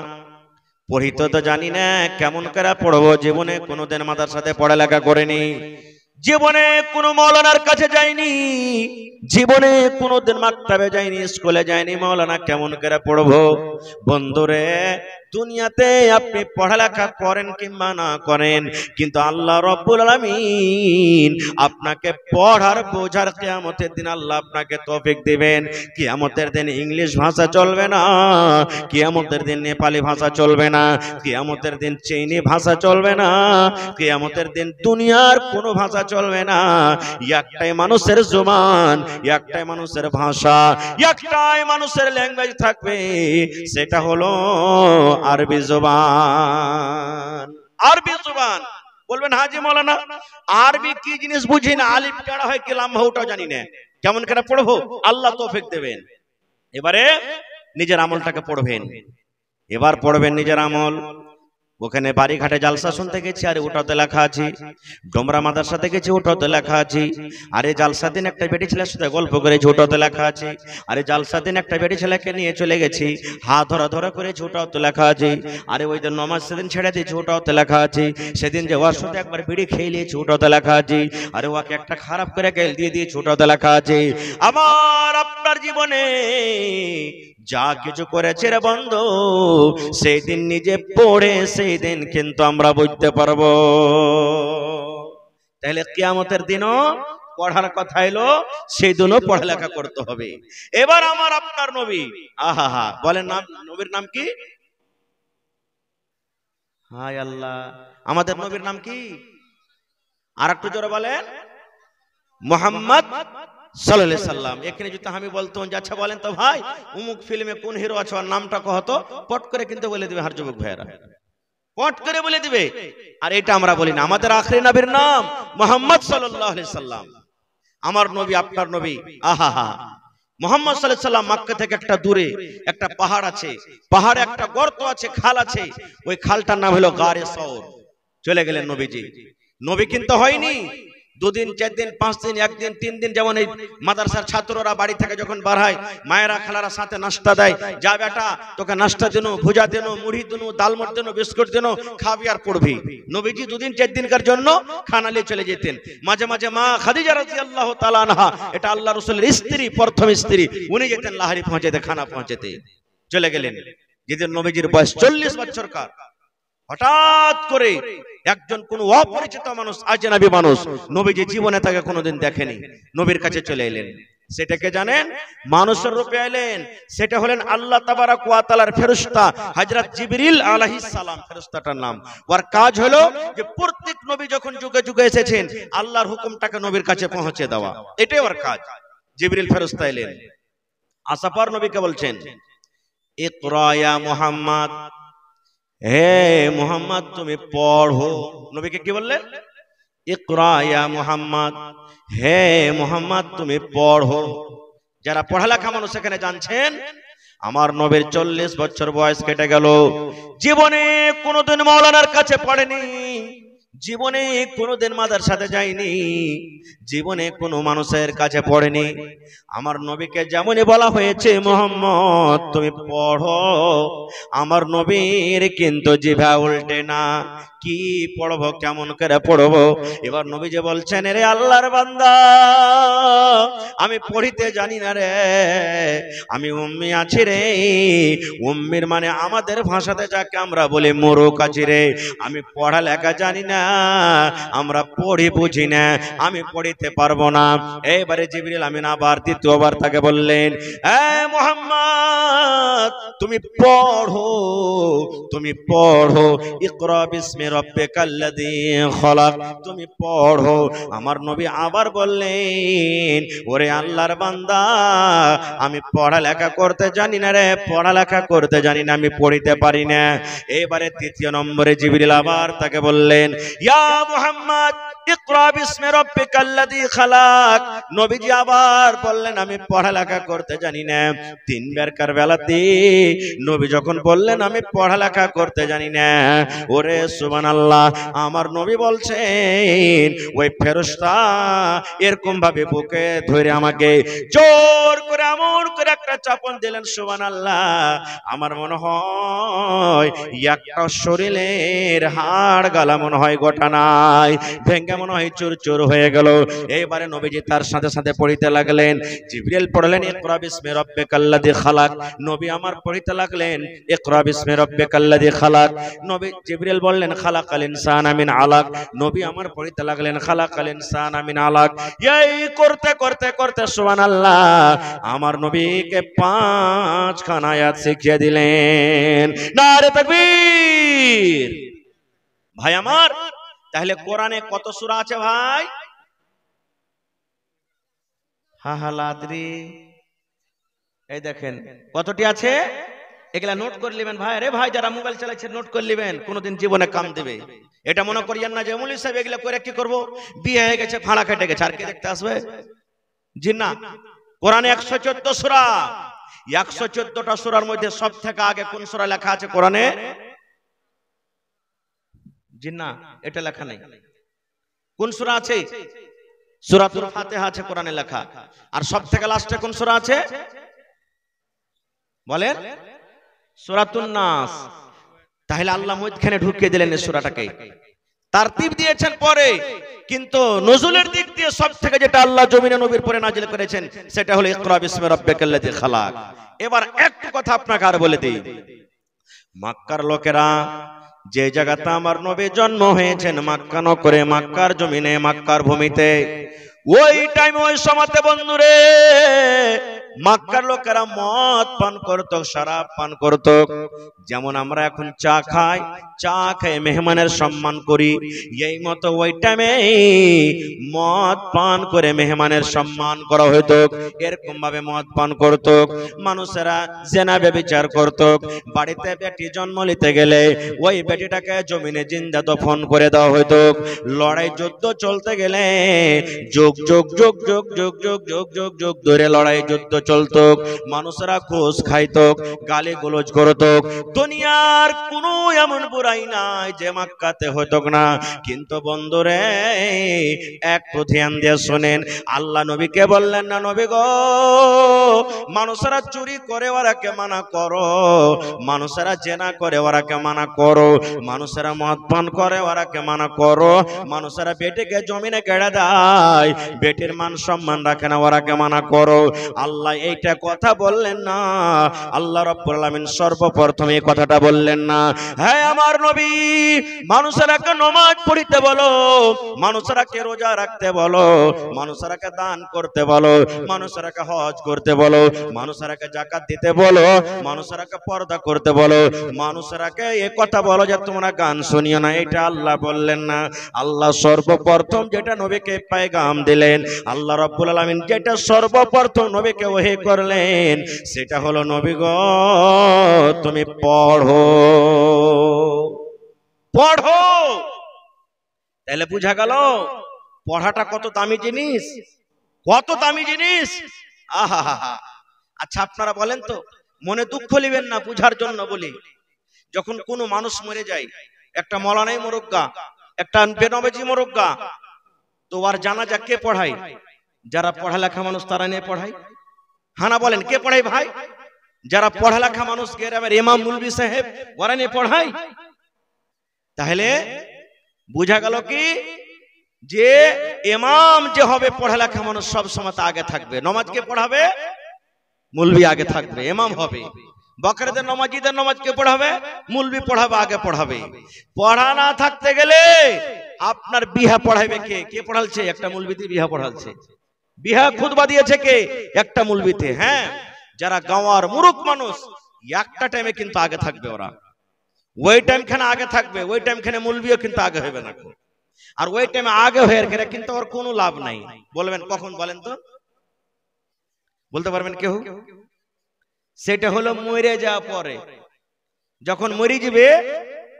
পড়িতে তো জানি না, কেমন করে পড়বো? জীবনে কোনোদিন মাদ্রাসাতে পড়ালেখা করেনি, জীবনে কোনো মাওলানার কাছে যায়নি, জীবনে কোনোদিন মাকতাবে যায়নি, স্কুলে যায়নি, মাওলানা কেমন করে পড়বো? বন্ধুরে দুনিয়াতে আপনি পড়ালেখা করেন কিংবা না করেন, কিন্তু আল্লাহ রাব্বুল আলামিন আপনাকে পড়ার বোঝার কিয়ামতের দিন আল্লাহ আপনাকে তৌফিক দিবেন। কিয়ামতের দিন ইংলিশ ভাষা চলবে না, কিয়ামতের দিন নেপালি ভাষা চলবে না, কিয়ামতের দিন চীনি ভাষা চলবে না, কিয়ামতের দিন দুনিয়ার কোনো ভাষা চলবে না। একটাই মানুষের জবান, একটাই মানুষের ভাষা, একটাই মানুষের ল্যাঙ্গুয়েজ থাকবে, সেটা হলো আরবি জবান। আরবি জবান বলবেন হাজি মাওলানা আরবি কি জিনিস বুঝি না, আলিফ কাড়া হয় কি লাম্বা ওটাও জানি না, কেমন করে পড়বো? আল্লাহ তৌফিক দেবেন। এবারে নিজের আমলটাকে পড়বেন, এবার পড়বেন নিজের আমল। ওখানে বাড়িঘাটে জালসা শুনতে গেছি, আরে ওটাতে লেখা আছে। ডোমরা মাদ্রাসাতে গেছি, ওটাতে লেখা আছে। আরে জালসা দিন একটা বেটি ছেলের সাথে গল্প করেছি, ওটাতে লেখা আছে। আরে জালসা দিন একটা বেটি ছেলেকে নিয়ে চলে গেছি, হাত ধরা ধরা করেছি, ওটাতে লেখা আছে। আরে ওই দিন নমাজ সেদিন ছেড়ে দিয়েছি, ওটাতে লেখা আছে। সেদিন যে ওর সাথে একবার বিড়ি খেয়ে নিয়েছি, ওটাতে লেখা আছে। আরে ওকে একটা খারাপ করে গেল দিয়ে দিয়েছি, ওটাতে লেখা আছে। আমার আপনার জীবনে যা কিছু করেছে রে বন্ধু, সেই দিন নিজে পড়ে সেই দিন কিন্তু আমরা বুঝতে পারবো। তাহলে কিয়ামতের দিনও পড়ার কথা এলো, সেই দিনও পড়ালেখা করতে হবে। এবার আমার আপনার নবী, আহা বলেন নাম, নবীর নাম কি? হায় আল্লাহ, আমাদের নবীর নাম কি? আর একটু জোরে বলেন, মুহাম্মদ সাল্লাল্লাহু আলাইহি সাল্লাম। এখানে যদি আমি বলতাম যে আচ্ছা বলেন তো ভাই অমুক ফিল্মে কোন হিরো আছে, ওর নামটা কহতো, পট করে কিন্তু বলে দিবে হার যুবক ভাইয়েরা, পট করে বলে দিবে। আর এটা আমরা বলি না, আমাদের আখরি নবীর নাম মুহাম্মদ সাল্লাল্লাহু আলাইহি সাল্লাম। আমার নবী আপনার নবী, আহা মুহাম্মদ সাল্লাল্লাহু আলাইহি সাল্লাম মক্কা থেকে একটা দূরে একটা পাহাড় আছে, পাহাড়ে একটা গর্ত আছে, খাল আছে, ওই খালটার নাম হলো গারে সওর। চলে গেলেন নবীজি। নবী কিন্তু হয়নি দুদিন, 4 দিন, 5 দিন, 1 দিন, 3 দিন। যেমন এই মাদ্রাসার ছাত্ররা বাড়ি থেকে যখন বার হয়, মায়েরা খালারা সাথে নাস্তা দেয়, যা বেটা তোকে নাস্তা দেন, ভুজা দেন, মুড়ি দেন, ডালমট দেন, বিস্কুট দেন, খাবি আর পড়বি। নবীজি 2 দিন 4 দিনকার জন্য খানা নিয়ে চলে যেতেন। মাঝে মাঝে মা খাদিজা রাদিয়াল্লাহু তাআলা আনহা, এটা আল্লাহ রাসূলের স্ত্রী, প্রথম স্ত্রী, উনি যেতেন লাহারি পৌঁছাতে, খানা পৌঁছাতে। চলে গেলেন। যেদিন নবীজির বয়স 40 বছরকার, হঠাৎ করে একজন কোন অপরিচিত মানুষ, আজনবী মানুষ, নবীজি জীবনে তাকে কোনোদিন দেখেনি, নবীর কাছে চলে এলেন। সেটাকে জানেন? মানুষের রূপে এলেন। সেটা হলেন আল্লাহ তাবারাক ওয়া তাআলার ফেরেশতা হযরত জিবরিল আলাইহিস সালাম। ফেরেশতাটার নাম, ওর কাজ হলো যে প্রত্যেক নবী যখন যুগে যুগে এসেছেন, আল্লাহর হুকুমটাকে নবীর কাছে পৌঁছে দেওয়া, এটাই ওর কাজ। জিবরিল ফেরেশতা এলেন, আসার পর নবীকে বলছেন, ইকরা ইয়া মুহাম্মদ, হে মুহাম্মদ তুমি পড়ো। নবীকে কি বললেন? ইকরা ইয়া মুহাম্মদ, হে মুহাম্মদ তুমি পড়ো। যারা পড়ালেখা মানুষ এখানে জানছেন, আমার নবীর 40 বছর বয়স কেটে গেল, জীবনে কোনোদিন মাওলানার কাছে পড়েনি, জীবনে কোনোদিন মাদ্রাসাতে যায়নি, জীবনে কোনো মানুষের কাছে পড়েনি। আমার নবীকে যেমনই বলা হয়েছে মুহাম্মদ তুমি পড়ো, আমার নবীর কিন্তু জিভা উল্টে না, কি পড়বো, কেমন করে পড়বো। এবার নবী যে বলছেন, রে আল্লাহর বান্দা, আমি পড়িতে জানি না রে, আমি উম্মি আছি রে। উম্মির মানে আমাদের ভাষাতে যাকে আমরা বলি মোরক আছি রে। আমি পড়ালেখা জানি না, আমরা পড়ি বুঝি না, আমি পড়িতে পারবো না। এবারে জিবরিল আমিন আবার দ্বিতীয়বার তাকে বললেন, এ মুহাম্মদ তুমি পড়ো, তুমি পড়ো, ইকরা বিসমি রাব্বিকাল্লাযী খলাক, তুমি পড়ো। আমার নবী আবার বললেন, ওরে আল্লাহর বান্দা, আমি পড়ালেখা করতে জানি না রে, পড়ালেখা করতে জানি না, আমি পড়িতে পারি না। এবারে তৃতীয় নম্বরে জিবরিল আবার তাকে বললেন, ইয়া মুহাম্মদ ইকরা বিসমি রাব্বিকাল্লাযী খালাক। নবীজি আবার বললেন, আমি পড়ালেখা করতে জানি না। 3 বারকার বেলাতে নবী যখন বললেন আমি পড়ালেখা করতে জানি না, ওরে সুবহানাল্লাহ, আমার নবী বলছেন ওই ফেরেশতা এরকম ভাবে বুকে ধরে আমাকে জোর করে এমন করে একটা চাপন দিলেন, সুবহানাল্লাহ। আমার মনে হয় একটা শরীরের হাড় গালা মনে হয় গোটা নাই, ভেঙ্গে মনে হয় চুর চুর হয়ে গেল। এইবারে নবীজি তার সাথে সাথে পড়িতে লাগলেন। জিবরিল পড়লেন ইকরা বিসমি রাব্বিকাল্লাযী খালাক, নবী আমার পড়িতে লাগলেন ইকরা বিসমি রাব্বিকাল্লাযী খালাক। নবী জিবরিল বললেন খালাকাল ইনসানা মিন আলাক, নবী আমার পড়িতে লাগলেন খালাকাল ইনসানা মিন আলাক। এই করতে করতে করতে সুবহানাল্লাহ আমার নবীকে 5 খানা আয়াত শিখিয়ে দিলেন। নারে তাকবীর। ভাই আমার, তাহলে কোরআনে কত সূরা আছে ভাই? হাহালাদ্রি, এই দেখেন কতটি আছে, এগুলা নোট করে নেবেন ভাই। আরে ভাই যারা মোবাইল চালাচ্ছে নোট করে নেবেন, কোনোদিন জীবনে কাম দেবে। এটা মনে করিয়েন না যে মৌলভী সাহেব এগুলা করে কি করব, বিয়ে হয়ে গেছে ফাড়া কেটে গেছে আর কে দেখতে আসবে, জি না। কোরআনে 114 সূরা, 114টা সূরার মধ্যে সব থেকে আগে কোন সূরা লেখা আছে কোরআনে? জি না, এটা লেখা নেই। কোন সূরা আছে? সূরাতুল ফাতিহা আছে কোরআনে লেখা। আর সব থেকে লাস্টে কোন সূরা আছে বলেন? সূরাতুন নাস। তাহলে আল্লাহ মধ্যখানে ঢুকিয়ে দিলেন এই সূরাটাকে, তারতিব দিয়েছেন পরে, কিন্তু নজুলের দিক দিয়ে সব থেকে যেটা আল্লাহ জমিনে নবীর পরে নাজিল করেছেন সেটা হলো ইকরা বিসমি রাব্বিকাল্লাযী খালাক। এবার একটু কথা আপনাকে আর বলে দেই, মক্কার লোকেরা যে জায়গাতে আমার নবী জন্ম হয়েছেন মক্কা নগরে, মক্কার জমিনে, মক্কার ভূমিতে, ওই টাইমে ওই সময়তে বন্ধুরে মক্কার লোকেরা মদ পান করত, শরাব পান করত। যেমন আমরা এখন চা খাই, চা খেয়ে মেহমানের সম্মান করি, এই মতো ওই টাইমে মদ পান করে মেহমানের সম্মান করা হতো। এরকম ভাবে মদ পান করত, মানুষেরা জেনা ব্যভিচার করত। বাড়িতে বেটি জন্ম নিতে গেলে ওই বেটিটাকে জমিনে জিন্দা দফন করে দেওয়া হতো। লড়াই যুদ্ধ চলতে গেলে যুগ যুগ যুগ যুগ যুগ যুগ যুগ যুগ যুগ ধরে লড়াই যুদ্ধ চলতো। মানুষেরা ঘুষ খাইতো, গালি গোলজ করত। দুনিয়ার কোনো এমন বুড়াই নাই যে মক্কাতে হতো না। কিন্তু বন্ধুরে একটু ধ্যান দিয়ে শোনেন, আল্লাহ নবীকে বললেন না নবী গো, মানুষেরা চুরি করে ওরাকে মানা করো, মানুষেরা জেনা করে ওরাকে মানা করো, মানুষেরা মদ পান করে ওরাকে মানা করো, মানুষেরা বেটিকে জমিনে গেড়ে দেয়, বেটির মান সম্মান রাখে না ওরাকে মানা করো। আল্লাহ এইটা কথা বললেন না, আল্লাহ রাব্বুল আলামিন সর্বপ্রথম এই কথাটা বললেন না। হ্যাঁ আমার নবী মানুষেরাকে নামাজ পড়িতে বলো, মানুষেরাকে রোজা রাখতে বলো, মানুষেরাকে দান করতে বলো, মানুষেরাকে হজ করতে বলো, মানুষেরাকে যাকাত দিতে বলো, মানুষেরাকে পর্দা করতে বলো, মানুষেরাকে এই কথা বলো যে তোমরা গান শুনিও না। এটা আল্লাহ বললেন না। আল্লাহ সর্বপ্রথম যেটা নবীকে পেগাম দিলেন, আল্লাহ রাব্বুল আলামিন যেটা সর্বপ্রথম নবীকে ওহী করলেন সেটা হলো নবী গো তুমি পড়ো, পড়ো। তাহলে বুঝা গেল পড়াটা কত দামি জিনিস, কত দামি জিনিস। আহা হা হা। আচ্ছা আপনারা বলেন তো, মনে দুঃখ নেবেন না, বুঝার জন্য বলি। যখন কোনো মানুষ মরে যায়, একটা মৌলানাই মুরুগ্গা, একটা বেনবেজি মুরুগ্গা, তো আর জানাজা কে পড়ায়? যারা পড়ালেখা মানুষ তারা নিয়ে পড়ায়। হানা বলেন কে পড়ায় ভাই? যারা পড়ালেখা মানুষ, গ্রামের ইমাম মুলবি সাহেব ওরা নিয়ে পড়ায়। তাহলে বুঝা গেল কি যে ইমাম যে হবে পড়ালেখা মানুষ সব সময় আগে থাকবে। নামাজকে পড়াবে মুলবি আগে থাকবে, ইমাম হবে। বকরদের নামাজীদের নামাজকে পড়াবে মুলবি পড়াবে, আগে পড়াবে। পড়া না থাকতে গেলে আপনার বিহা পড়াইবে কে? কে পড়ালছে? একটা মুলবিতে বিহা পড়ালছে। বিহা খুতবা দিয়েছে কে? একটা মুলবিতে। হ্যাঁ, যারা গাওয়ার মুরুখ মানুষ একটা টাইমে কিন্তু আগে থাকবে, ওরা ওই টাইম খানে আগে থাকবে, ওই টাইম খানে মুলবিও কিন্তু আগে হবে না। আর ওই টাইমে আগে হয়ে গেলে কিন্তু ওর কোনো লাভ নাই। বলবেন কখন? বলেন তো, বলতে পারবেন কেউ? সেটা হলো মরে যাওয়ার পরে। যখন মরে যাবে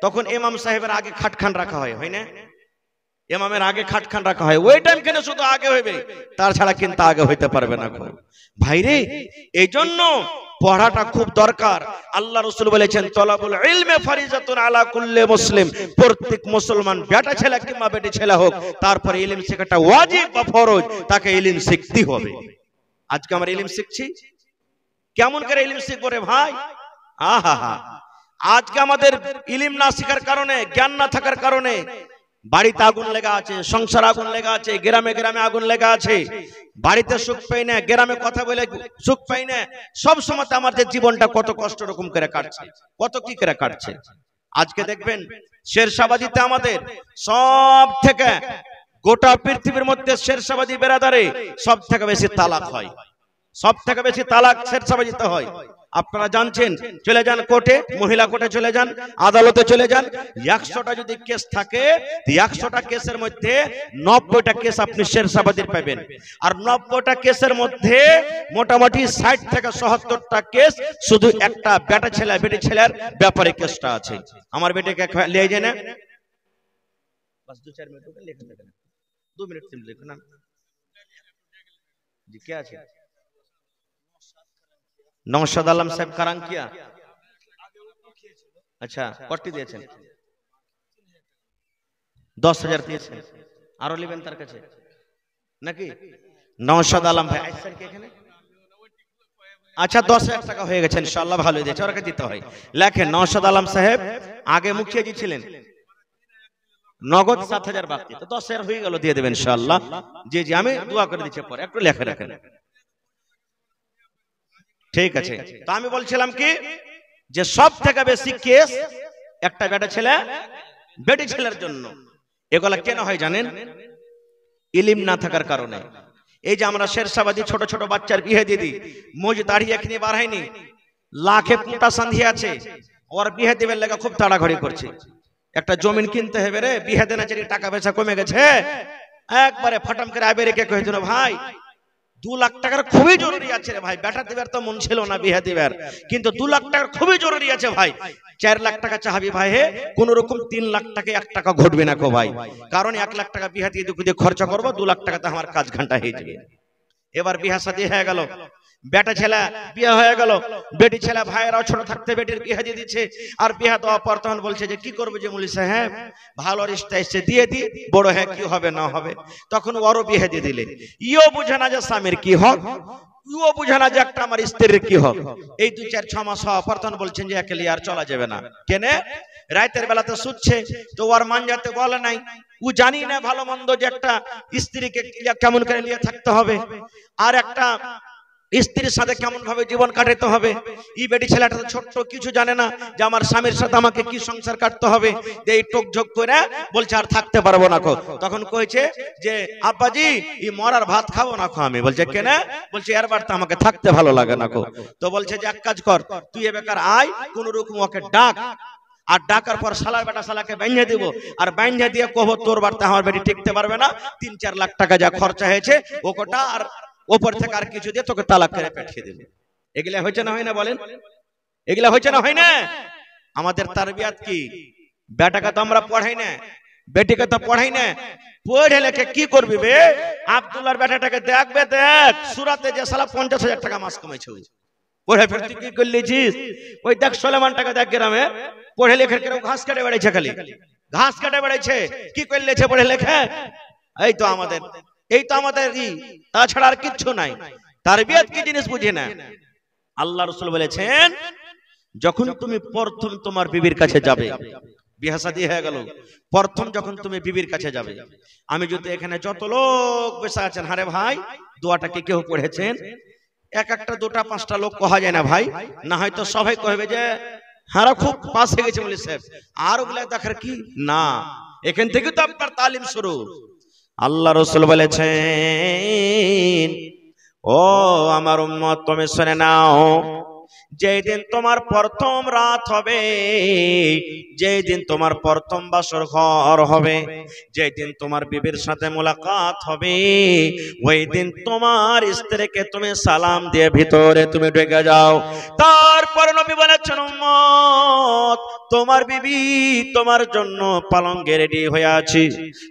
তখন ইমাম সাহেবের আগে খাটখান রাখা হয়, হয় না? ইমামের আগে খাটখান রাখা হয়, ওই টাইম কেন শুধু আগে হইবে, তার ছাড়া কিন্তু আগে হইতে পারবে না ভাইরে। এই জন্য পড়াটা খুব দরকার। আল্লাহ রাসূল বলেছেন তলাবুল ইলমে ফারিজাতুন আলা কুল্লি মুসলিম, প্রত্যেক মুসলমান বেটা ছেলে কিংবা বেটি ছেলে হোক, তারপরে ইলম শেখাটা ওয়াজিব বা ফরজ, তাকে ইলম শিখতে হবে। আজকে আমরা ইলম শিখছি, কেমন করে ইলম শিখবো রে ভাই? আহা হা। আজকে আমাদের ইলম না শেখার কারণে, জ্ঞান না থাকার কারণে বাড়িতে আগুন লেগে আছে, সংসার আগুন লেগে আছে, গ্রামে গ্রামে আগুন লেগে আছে, বাড়িতে সুখ পাই না, গ্রামে কথা বলে সুখ পাই না, সব সময় আমাদের জীবনটা কত কষ্ট রকম করে কাটছে, কত কি করে কাটছে। আজকে দেখবেন শেরশাবাদীতে আমাদের সব থেকে গোটা পৃথিবীর মধ্যে শেরশাবাদী বেরাদারে সব থেকে বেশি তালাক হয়, সব থেকে বেশি তালাক শেরশাবাদীতে হয়। আপনারা জানছেন, চলে যান কোর্টে, মহিলা কোর্টে চলে যান, আদালতে চলে যান, 100টা যদি কেস থাকে 100টা কেসের মধ্যে 90টা কেস আপনি শেরশাবাদীর পাবেন। আর 90টা কেসের মধ্যে মোটামুটি 60 থেকে 70টা কেস শুধু একটা বেটা ছেলে বেটি ছেলের ব্যাপারে কেসটা আছে। আমার বেটাকে নিয়ে যায় না, বাস 2-4 মিনিট ওকে লিখে দেবেন, 2 মিনিট তুমি লিখো না জি। কে আছে? নওশাদ আলম সাহেব কারাঙ্কিয়া। আচ্ছা, কটি দিয়েছেন? 10,000 দিয়েছেন। আরো নেবেন তার কাছে নাকি? নওশাদ আলম ভাই আইসেন কি এখানে? আচ্ছা, 10,000 টাকা হয়ে গেছে ইনশাআল্লাহ, ভালো দিয়েছে, ওরাকে দিতে হয়। লেখেন, নওশাদ আলম সাহেব আগে মুখিয়াজি ছিলেন, নগদ 7,000 বাকি, তো 10,000 হয়ে গেল, দিয়ে দেবেন ইনশাআল্লাহ। জি জি, আমি দোয়া করে দিচ্ছি, পরে একটু লেখে রাখেন। ঠিক আছে, তো আমি বলছিলাম কি, যে সব থেকে বেশি কেস একটা বেটা ছেলে বেটি ছেলের জন্য। এগুলা কেন হয় জানেন? ইলিম না থাকার কারণে। এই যে আমরা শেরশাবাদী ছোট ছোট বাচ্চার বিয়ে দিয়ে দিই, মোজ দাঁড়িয়ে এখানে বার হয়নি, লাখে পুঁটা সান্ধি আছে, ওর বিয়ে দেবের লেগে খুব তাড়াঘড়ি করছে। একটা জমিন কিনতে হবে রে, বিয়ে দেনা চারি টাকা পয়সা কমে গেছে, একবারে ফটাম করে আবে রেখে কয়েছিল, ভাই 2 লাখ টাকার খুবই জরুরি আছে রে ভাই, বেটা দিবার তো মন ছিল না বিয়ে দিবার, কিন্তু 2 লাখ টাকার খুবই জরুরি আছে ভাই, 4 লাখ টাকা চাহাবি ভাই, হে কোন রকম 3 লাখ টাকা 1 টাকা ঘটবে না কো ভাই, কারণ 1 লাখ টাকা বিয়ে দিয়ে খরচা করবো, 2 লাখ টাকাতে আমার কাজ ঘন্টা হয়ে যাবে। এবার বিয়ে শাদী হয়ে গেল, বেটা ছেলে বিয়ে হয়ে গেল, বেটি ছেলে ভাইয়েরাও ছোট থাকতে বেটির বিয়ে দিয়ে দিচ্ছে, আর বিয়ে তো অপরতন বলছে যে কি করবে যে মুলি সাহেব, ভালো রিশতা এসে দিয়ে দি, বড় হ্যাঁ কি হবে না হবে, তখন ওরও বিয়ে দিয়ে দিলে, ইও বুঝে না যে স্বামীর কি হক, ইও বুঝে না যে একটা আমার স্ত্রীর কি হক। এই 2-4-6 মাস অপরতন বলছেন যে একেলি আর চলা যাবে না, কেনে রাতের বেলাতে শুচ্ছে, তো ওর মান যাতে বলে নাই, ও জানি না ভালো মন্দ যে একটা স্ত্রীকে কেমন করে নিয়ে থাকতে হবে, আর একটা স্ত্রীর সাথে কেমন ভাবে জীবন কাটাতে হবে। এই বেটি ছেলেটা তো ছোট্ট কিছু জানে না যে আমার স্বামীর সাথে আমাকে কি সংসার কাটতে হবে, এই টোক ঝোক করে বলছে আর থাকতে পারবো না কো। তখন কইছে যে আব্বাজি এই মরার ভাত খাবো না কো। আমি বলছে কেন? বলছে এর বার তো আমাকে থাকতে ভালো লাগে না কো। তো বলছে যে এক কাজ কর, তুই এ বেকার আয়, কোন রকম ওকে ডাক, আর ডাকার পর শালার বেটা শালাকে বাইন্ধে দিব, আর বাইন্ধে দিয়ে কব তোর বাড়তে আমার বেটি টিকতে পারবে না, 3-4 লাখ টাকা যা খরচা হয়েছে ওটা আর ওপর থেকে আর কিছু দিয়ে তোকে তালাক করে পাঠিয়ে দেবে। এগুলা হয়েছে না হয় না বলেন? এগুলা হয়েছে না হয় না? আমাদের তারবিয়াত কি? বেটাকে তো আমরা পড়াই না, বেটিকে তো পড়াই না, পড়ে লেখে কি করবি বে? আব্দুল্লাহর বেটাটাকে দেখবে, দেখ সুরাতে যে শালা 50,000 টাকা মাস কমেছে, পড়ে ফের তুই কি করলিছিস? ওই দেখ সুলেমান টাকা দেখ গ্রামে পড়ে লেখে কেউ ঘাস কাটে বেড়াইছে, খালি ঘাস কাটে বেড়াইছে, কি করলেছে পড়ে লেখে? এই তো আমাদের, এই তো আমাদের, তাছাড়া আর কিচ্ছু নাই। তারবিয়াত কি জিনিস বুঝে না। আল্লাহ রাসূল বলেছেন, যখন তুমি প্রথম তোমার বিবির কাছে যাবে, বিয়ে শাদী হয়ে গেল, প্রথম যখন তুমি বিবির কাছে যাবে, আমি যদি এখানে যত লোক বসে আছেন, হারে ভাই দোয়াটা কি কেউ পড়েছেন? এক একটা 2টা 5টা লোক কহা যায় না ভাই, না হয়তো সবাই কহবে যে হারা খুব পাস হয়ে গেছে বলে সাহেব, আর ওগুলা দেখার কি না, এখান থেকে তো আপনার তালিম শুরু। আল্লাহ রাসূল বলেছেন, ও আমার উম্মত তুমি শুনে নাও, যেদিন তোমার প্রথম রাত হবে, যেদিন তোমার প্রথম বাসর ঘর হবে, যেদিন তোমার বিবির সাথে মোলাকাত হবে, ওই দিন তোমার স্ত্রীকে তুমি সালাম দিয়ে ভিতরে তুমি ঢুকে যাও। তারপর নবী বলেছেন, উম্মত তোমার বিবি তোমার জন্য পালঙ্গে রেডি হয়ে আছে,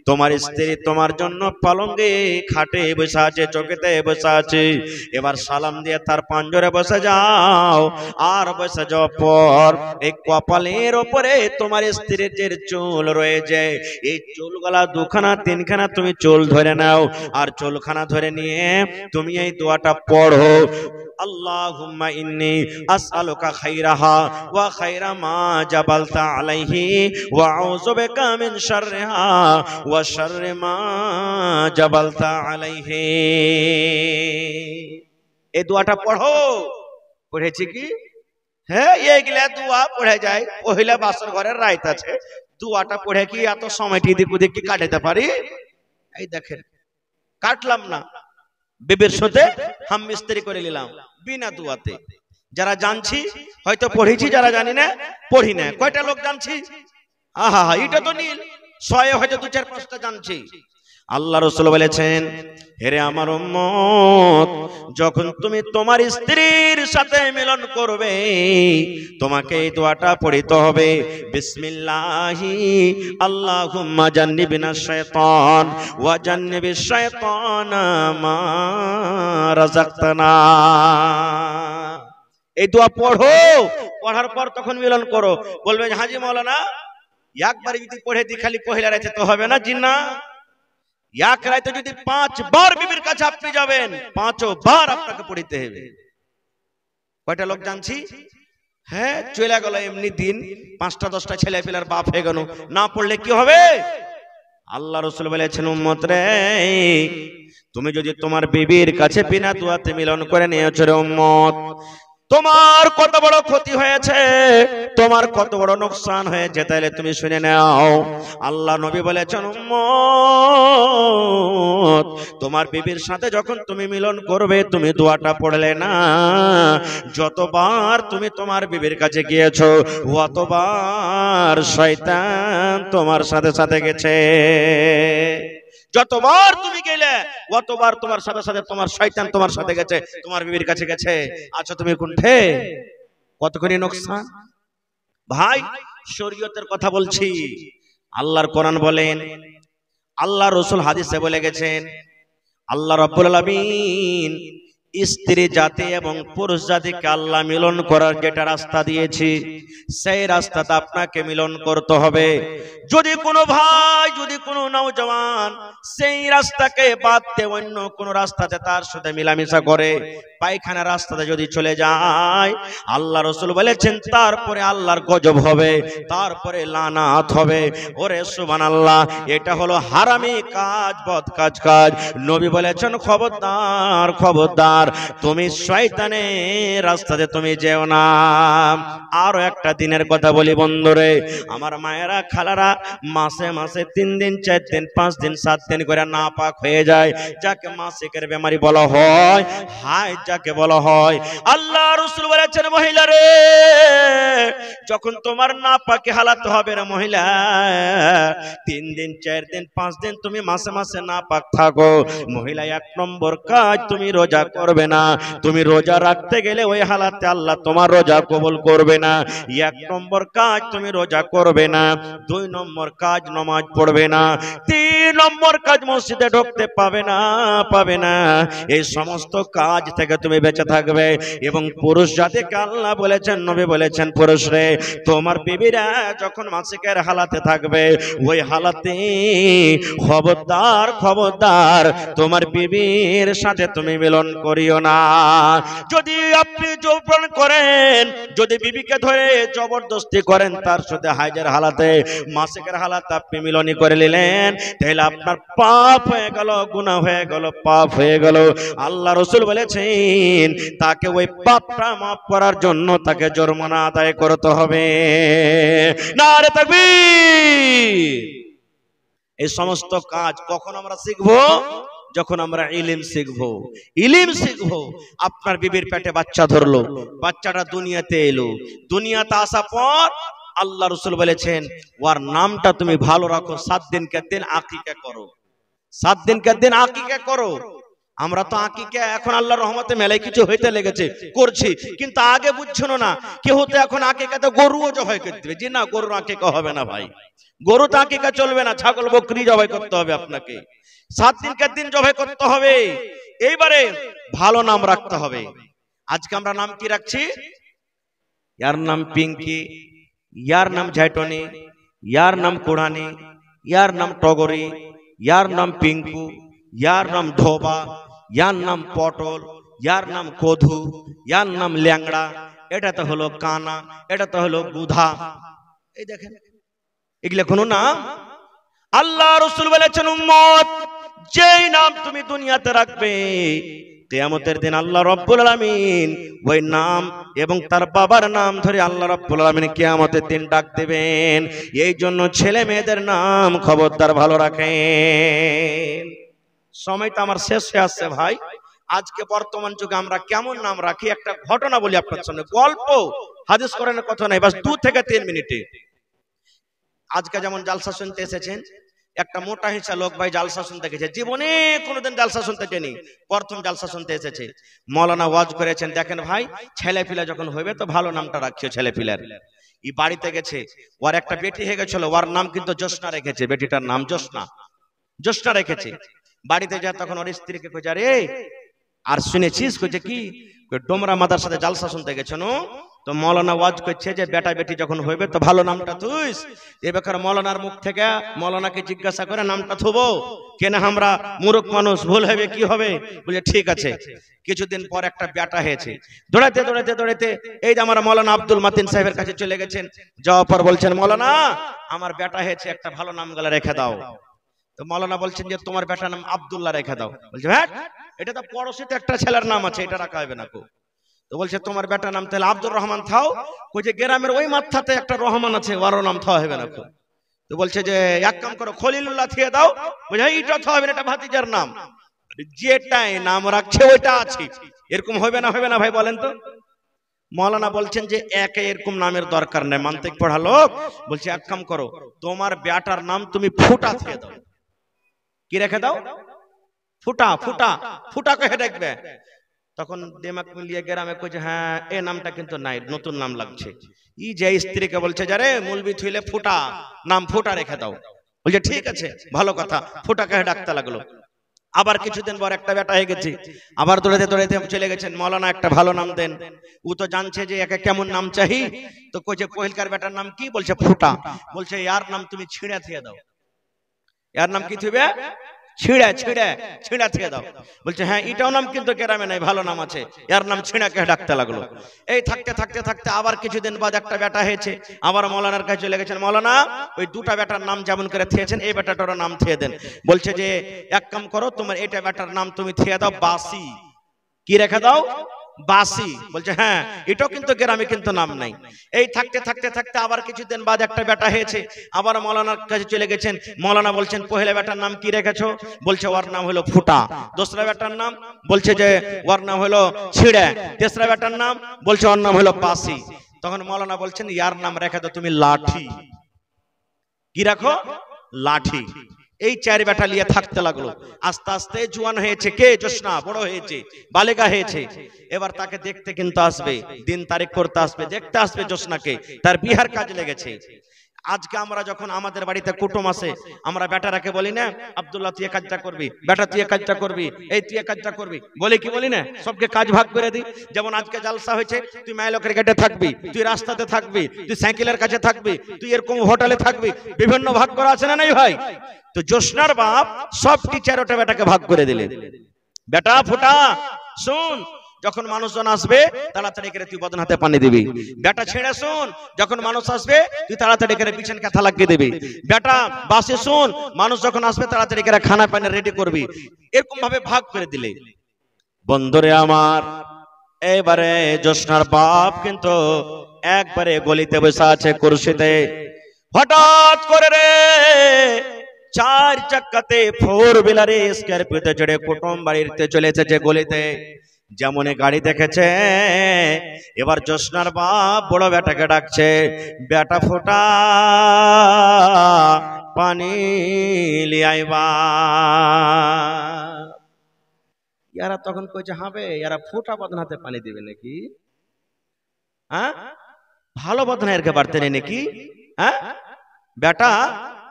তোমার স্ত্রী তোমার জন্য পালঙ্গে খাটে বসে আছে, চৌকিতে বসে আছে, এবার সালাম দিয়ে তার পাঞ্জরে বসে যাও, আর বসে যাওয়ার পর এই কপালের উপরে তোমার স্ত্রীর যে চুল রয়েছে এই চুলগুলা দুখানা তিনখানা তুমি চুল ধরে নাও, আর চুলখানা ধরে নিয়ে তুমি এই দোয়াটা পড়ো, আল্লাহুম্মা ইন্নী আসআলুকা খাইরাহা ওয়া খাইরা মা জাবালতা আলাইহি ওয়া আউযু বিকা মিন শাররিহা ওয়া শাররি মা জাবালতা আলাইহি। এই দোয়াটা পড়ো। পড়েছি কি? হ্যাঁ, এইগুলা দোয়া পড়ে যায়। পহিলা বাসর ঘরের রাইত আছে, দোয়াটা পড়ে কি এত সময়টি দিক ওদিক কি কাটাতে পারি? এই দেখেন, কাটলাম না, বিবির সাথে হাম মিস্ত্রি করে নিলাম বিনা দোয়াতে। যারা জানছি হয়তো পড়েছি, যারা জানি না পড়ি না। কয়টা লোক জানছি? আহা, এটা তো নীল ছয়ে হয়তো 2-4-5টা জানছি। আল্লাহ রাসূল বলেছেন, হেরে আমার উম্মত, যখন তুমি তোমার স্ত্রীর সাথে মিলন করবে তোমাকে এই দোয়াটা পড়তে হবে, বিসমিল্লাহি আল্লাহুম্মা জান্নিবনা শাইতান ওয়া জান্নিবিশ শাইতানা মা রাযাকতানা। এই দোয়া পড়ো, পড়ার পর তখন মিলন করো। বলবে হাজী মাওলানা একবার যদি পড়ে দি খালি পহিলা রাতে তো হবে না, জিন্না এক রাতে যদি 5 বার বিবির কাছে আপনি যাবেন 5 বার আপনাকে পড়িতে হবে। কয়টা লোক জানছি? হ্যাঁ, চলে গেল এমনি দিন, 5টা-10টা ছেলে পেলার বাপ হয়ে গেল, না পড়লে কি হবে? আল্লাহ রাসূল বলেছেন, উম্মত রে, তুমি যদি তোমার বিবির কাছে বিনা দোয়াতে মিলন করে নিয়েছো রে উম্মত, তোমার কত বড় ক্ষতি হয়েছে, তোমার কত বড় নোকসান হয়েছে, তাইলে তুমি শুনে নাও। আল্লাহ নবী বলেছেন, উম্মত, তোমার বিবির সাথে যখন তুমি মিলন করবে তুমি দোয়াটা পড়লে না, যতবার তুমি তোমার বিবির কাছে গিয়েছো অতবার শয়তান তোমার সাথে সাথে গেছে। যতবার তুমি গেলে অতবার তোমার সাথে সাথে তোমার শয়তান তোমার সাথে গেছে, তোমার বিবির কাছে গেছে। আচ্ছা, তুমি কোনঠে? কতখানি নোকসান ভাই। শরীয়তের কথা বলছি, আল্লাহর কোরআন বলেন, আল্লাহ রাসূল হাদিসে বলে গেছেন, আল্লাহ রাব্বুল আলামিন স্ত্রী জাতি এবং পুরুষ জাতিকে আল্লাহ মিলন করার যেটা রাস্তা দিয়েছি সেই রাস্তাতে আপনাকে মিলন করতে হবে। যদি কোনো ভাই, যদি কোনো নওজওয়ান সেই রাস্তাকে বাদ দিয়ে অন্য কোনো রাস্তাতে তার সাথে মিলামিশা করে পায়খানা রাস্তাতে যদি চলে যায়, আল্লাহ রাসূল বলেছেন তারপরে আল্লাহর গজব হবে, তারপরে লানাত হবে। ওরে সুবহানাল্লাহ, এটা হলো হারামি কাজ, বদ কাজ। নবী বলেছেন, খবরদার খবরদার, তুমি শয়তানের রাস্তাতে তুমি যেও না। আরো একটা দিনের কথা বলি বন্ধুরে, আমার মায়েরা খালারা মাসে মাসে 3 দিন 4 দিন 5 দিন 7 দিন করে নাপাক হয়ে যায়, যাকে মাসিকের বেমারি বলা হয়, হায় যাকে বলা হয়। আল্লাহ রাসূল বলেছেন, মহিলা রে, যখন তোমার নাপাকে হালাত হবে রে মহিলা, 3 দিন 4 দিন 5 দিন তুমি মাসে মাসে নাপাক থাকো, মহিলা 1 নম্বর কাজ তুমি রোজা করবে না। তুমি রোজা রাখতে গেলে ওই হালাতে আল্লাহ তোমার রোজা কবুল করবে না। 1 নম্বর কাজ তুমি রোজা করবে না, 2 নম্বর কাজ নামাজ পড়বে না, 3 নম্বর কাজ মসজিদে ঢুকতে পাবে না। এই সমস্ত কাজ থেকে তুমি বেঁচে থাকবে। এবং পুরুষ জাতিকে আল্লাহ বলেছেন, নবী বলেছেন, পুরুষ রে, তোমার বিবিরা যখন মাসিকের হালাতে থাকবে ওই হালাতে খবরদার খবরদার তোমার বিবির সাথে তুমি মিলন করিও না। যদি আপনি যৌবন করেন, যদি বিবিকে ধরে জবরদস্তি করেন তার সাথে হাইজের হালাতে মাসিকের হালাতে আপনি মিলনই করে নিলেন, তাহলে আপনার পাপ হয়ে গেল, গুনাহ হয়ে গেল, পাপ হয়ে গেল। আল্লাহ রাসূল বলেছেন তাকে ওই পাপটা মাফ করার জন্য তাকে জরিমানা আদায় করতে হবে। নারে তাকবীর। এই সমস্ত কাজ কখন আমরা শিখবো? যখন আমরা ইলম শিখবো। ইলম শিখবো। আপনার বিবির পেটে বাচ্চা ধরলো, বাচ্চাটা দুনিয়াতে এলো, দুনিয়াতে আসা পর আল্লাহ রাসূল বলেছেন ওর নামটা তুমি ভালো রাখো, 7 দিনকে দিন আকিকা করো, 7 দিনকে দিন আকিকা করো। আমরা তো আকিকা এখন আল্লাহর রহমতে মেলায় কিছু হইতে লেগেছে, করছি, কিন্তু আগে বুঝছো না, কেউ তো এখন আকিকাতে গরুও জবাই করতে হবে। জি না, গরুর আকিকা হবে না ভাই, গরু তো আকিকা চলবে না, ছাগল বকরি জবাই করতে হবে আপনাকে, 7 দিনকে দিন জবাই করতে হবে। এইবারে ভালো নাম রাখতে হবে। আজকে আমরা নাম কি রাখছি? ইয়ার নাম পিঙ্কি, ইয়ার নাম ঝাইটনি, ইয়ার নাম কুড়ানি, ইয়ার নাম টগরি, ইয়ার নাম পিঙ্কু, ইয়ার নাম ধোবা, ইয়ার নাম পটল, ইয়ার নাম কধু, ইয়ার নাম ল্যাংড়া, এটা তো হলো কানা, এটা তো হলো গুধা। এই দেখেন এগুলো কোনো নাম? আল্লাহ রাসূল বলেছেন উম্মত যেই নাম তুমি দুনিয়াতে রাখবে কিয়ামতের দিন আল্লাহ রাব্বুল আলামিন ওই নাম এবং তার বাবার নাম ধরে আল্লাহ রাব্বুল আলামিন কিয়ামতের দিন ডাক দেবেন। এই জন্য ছেলে মেয়েদের নাম খবরদার ভালো রাখেন। সময় তো আমার শেষ হয়ে আসছে ভাই। আজকে বর্তমান যুগে আমরা কেমন নাম রাখি একটা ঘটনা বলি আপনার সামনে, গল্প, হাদিস কোরআনের কথা নাই, বাস 2 থেকে 3 মিনিটে। আজকে যেমন জালসা শুনতে এসেছেন, একটা মোটা হিসা লোক ভাই জালসা শুনতে গেছে, জীবনে কোনোদিন জালসা শুনতে যায়নি, প্রথম জালসা শুনতে এসেছে। মৌলানা ওয়াজ করেছেন, দেখেন ভাই ছেলে পিলা যখন হইবে তো ভালো নামটা রাখিও ছেলে পিলার। ই বাড়িতে গেছে, ওর একটা বেটি হয়ে গেছিল, ওর নাম কিন্তু জোসনা রেখেছে, বেটিটার নাম জোসনা, জোসনা রেখেছে। বাড়িতে যা তখন ওর স্ত্রীকে কইছে, আরে আর শুনেছিস? কইছে কি? ডোমরা মাদার সাথে জালসা শুনতে গেছ নো? তো মৌলানা ওয়াজ করছে যে বেটা বেটি যখন হইবে তো ভালো নামটা থুইস। এ বেকার মৌলানার মুখ থেকে মৌলানাকে জিজ্ঞাসা করে নামটা থুবো কেন, আমরা মূর্খ মানুষ, ভুল হবে কি হবে? বলে ঠিক আছে। কিছুদিন পর একটা বেটা হয়েছে, দৌড়াতে দৌড়াতে দৌড়াতে এই যে আমার মৌলানা আব্দুল মাতিন সাহেবের কাছে চলে গেছেন। যাওয়ার পর বলছেন, মৌলানা আমার বেটা হয়েছে, একটা ভালো নাম গলা রেখে দাও। তো মৌলানা বলছেন যে তোমার বেটার নাম আব্দুল্লাহ রেখে দাও। বলছে হ্যাঁ, এটা তো পড়োশিতে একটা ছেলের নাম আছে, এটা রাখা হবে না কো। তো বলছে তোমার বেটার নাম তাহলে আব্দুর রহমান থাও। কইছে গ্রামের ওই মাথাতে একটা রহমান আছে, ওরও নাম থাওয়া হবে না কো। তো বলছে যে এক কাম করো খলিলুল্লাহ থিয়ে দাও। বলছে এইটা থাওয়া হবে না, এটা ভাতিজার নাম, যেটাই নাম রাখছে ওইটা আছে, এরকম হবে না? হবে না ভাই বলেন তো? মৌলানা বলছেন যে একে এরকম নামের দরকার নেই, মান্তিক পড়া লোক। বলছে এক কাম করো তোমার বেটার নাম তুমি ফুটা থিয়ে দাও। কি রেখে দাও? ফুটা, ফুটা, ফুটা কহে দেখবে। তখন দিমাগ মিলিয়ে গ্রামে কইছে হ্যাঁ এ নামটা কিন্তু নাই, নতুন নাম লাগছে। ই যে স্ত্রীকে বলছে যারে মুলবি থইলে ফুটা, নাম ফুটা রেখে দাও। বলছে ঠিক আছে, ভালো কথা, ফুটা কহে ডাকতে লাগলো। আবার কিছুদিন পর একটা বেটা হয়ে গেছে, আবার দৌড়াতে দৌড়াতে চলে গেছেন, মৌলানা একটা ভালো নাম দেন। ও তো জানছে যে একে কেমন নাম চাই, তো কইছে পহিলকার বেটার নাম কি? বলছে ফুটা। বলছে ইয়ার নাম তুমি ছিঁড়া থিয়ে দাও। ইয়ার নাম কি থইবে? ছিঁড়া, ছিঁড়া, ছিঁড়া থিয়ে দাও। বলছে হ্যাঁ এটাও নাম কিন্তু গ্রামে নাই, ভালো নাম আছে, এর নাম ছিঁড়াকে ডাকতে লাগলো। এই থাকতে থাকতে থাকতে আবার কিছুদিন বাদ একটা বেটা হয়েছে, আবার মৌলানার কাছে চলে গেছেন, মৌলানা ওই দুটা বেটার নাম যেমন করে থিয়েছেন এই বেটাটারও নাম থিয়ে দেন। বলছে যে এক কাম করো তোমার এটা বেটার নাম তুমি থিয়ে দাও বাসি। কি রেখে দাও? বাসি। বলছে হ্যাঁ এটাও কিন্তু গ্রামে কিন্তু নাম নাই। এই থাকতে থাকতে থাকতে আবার কিছুদিন বাদ একটা বেটা হয়েছে, আবার মৌলানার কাছে চলে গেছেন। মৌলানা বলছেন পহেলা বেটার নাম কি রেখেছো? বলছে ওর নাম হলো ফুটা। দোসরা বেটার নাম? বলছে যে ওর নাম হলো ছিঁড়ে। তেসরা বেটার নাম? বলছে ওর নাম হলো বাসি। তখন মৌলানা বলছেন ইয়ার নাম রেখে দাও তুমি লাঠি। কি রাখো? লাঠি। এই চার বেটা নিয়ে থাকতে লাগলো। আস্তে আস্তে জোয়ান হয়েছে কে? জোসনা বড় হয়েছে, বালিকা হয়েছে। এবার তাকে দেখতে কিন্তু আসবে, দিন তারিখ করতে আসবে, দেখতে আসবে জোসনাকে, তার বিহার কাজ লেগেছে। আজকে আমরা যখন আমাদের বাড়িতে কুটুম আসে, আমরা বেটারাকে বলি না আব্দুল্লাহ তুই কাজটা করবি, বেটা তুই কাজটা করবি, এই তুই কাজটা করবি, বলি কি বলি না? সবকে কাজ ভাগ করে দিই। যেমন আজকে জালসা হয়েছে, তুই মাইলকের গেটে থাকবি, তুই রাস্তাতে থাকবি, তুই সাইকেলের কাছে থাকবি, তুই এরকম হোটেলে থাকবি, বিভিন্ন ভাগ করা আছে না নাই ভাই? তো জোসনার বাপ সব টিচারটা বেটাকে ভাগ করে দিলে, বেটা ফুটা শুন, যখন মানুষজন আসবে তাড়াতাড়ি করে তুই বদন হাতে পানি দিবি। বেটা ছেড়ে শুন, যখন মানুষ আসবে তুই তাড়াতাড়ি করে বিছান কাঁথা লাগিয়ে দিবি। বেটা বাসে শুন, মানুষ যখন আসবে তাড়াতাড়ি করে খানা পানি রেডি করবি। এরকম ভাবে ভাগ করে দিলে। বন্ধুরে আমার, এবারে জোসনার বাপ কিন্তু একবারে গলিতে বসে আছে কুরসিতে। হঠাৎ করে রে চার চাক্কাতে ফোর বিলারে স্করপিওতে চড়ে কুটুম বাড়িতে চলে এসেছে গলিতে। যেমন গাড়ি দেখেছে, এবার জোসনার বাপ বড় বেটাকে ডাকছে, বেটা ফোটা পানি লিয়াইবা। ইয়ারা তখন কইছে হবে ইয়ারা ফোটা বদনাতে পানি দিবে নাকি? হ্যাঁ ভালো বদনা এরকে বাড়তে নেই নাকি? হ্যাঁ বেটা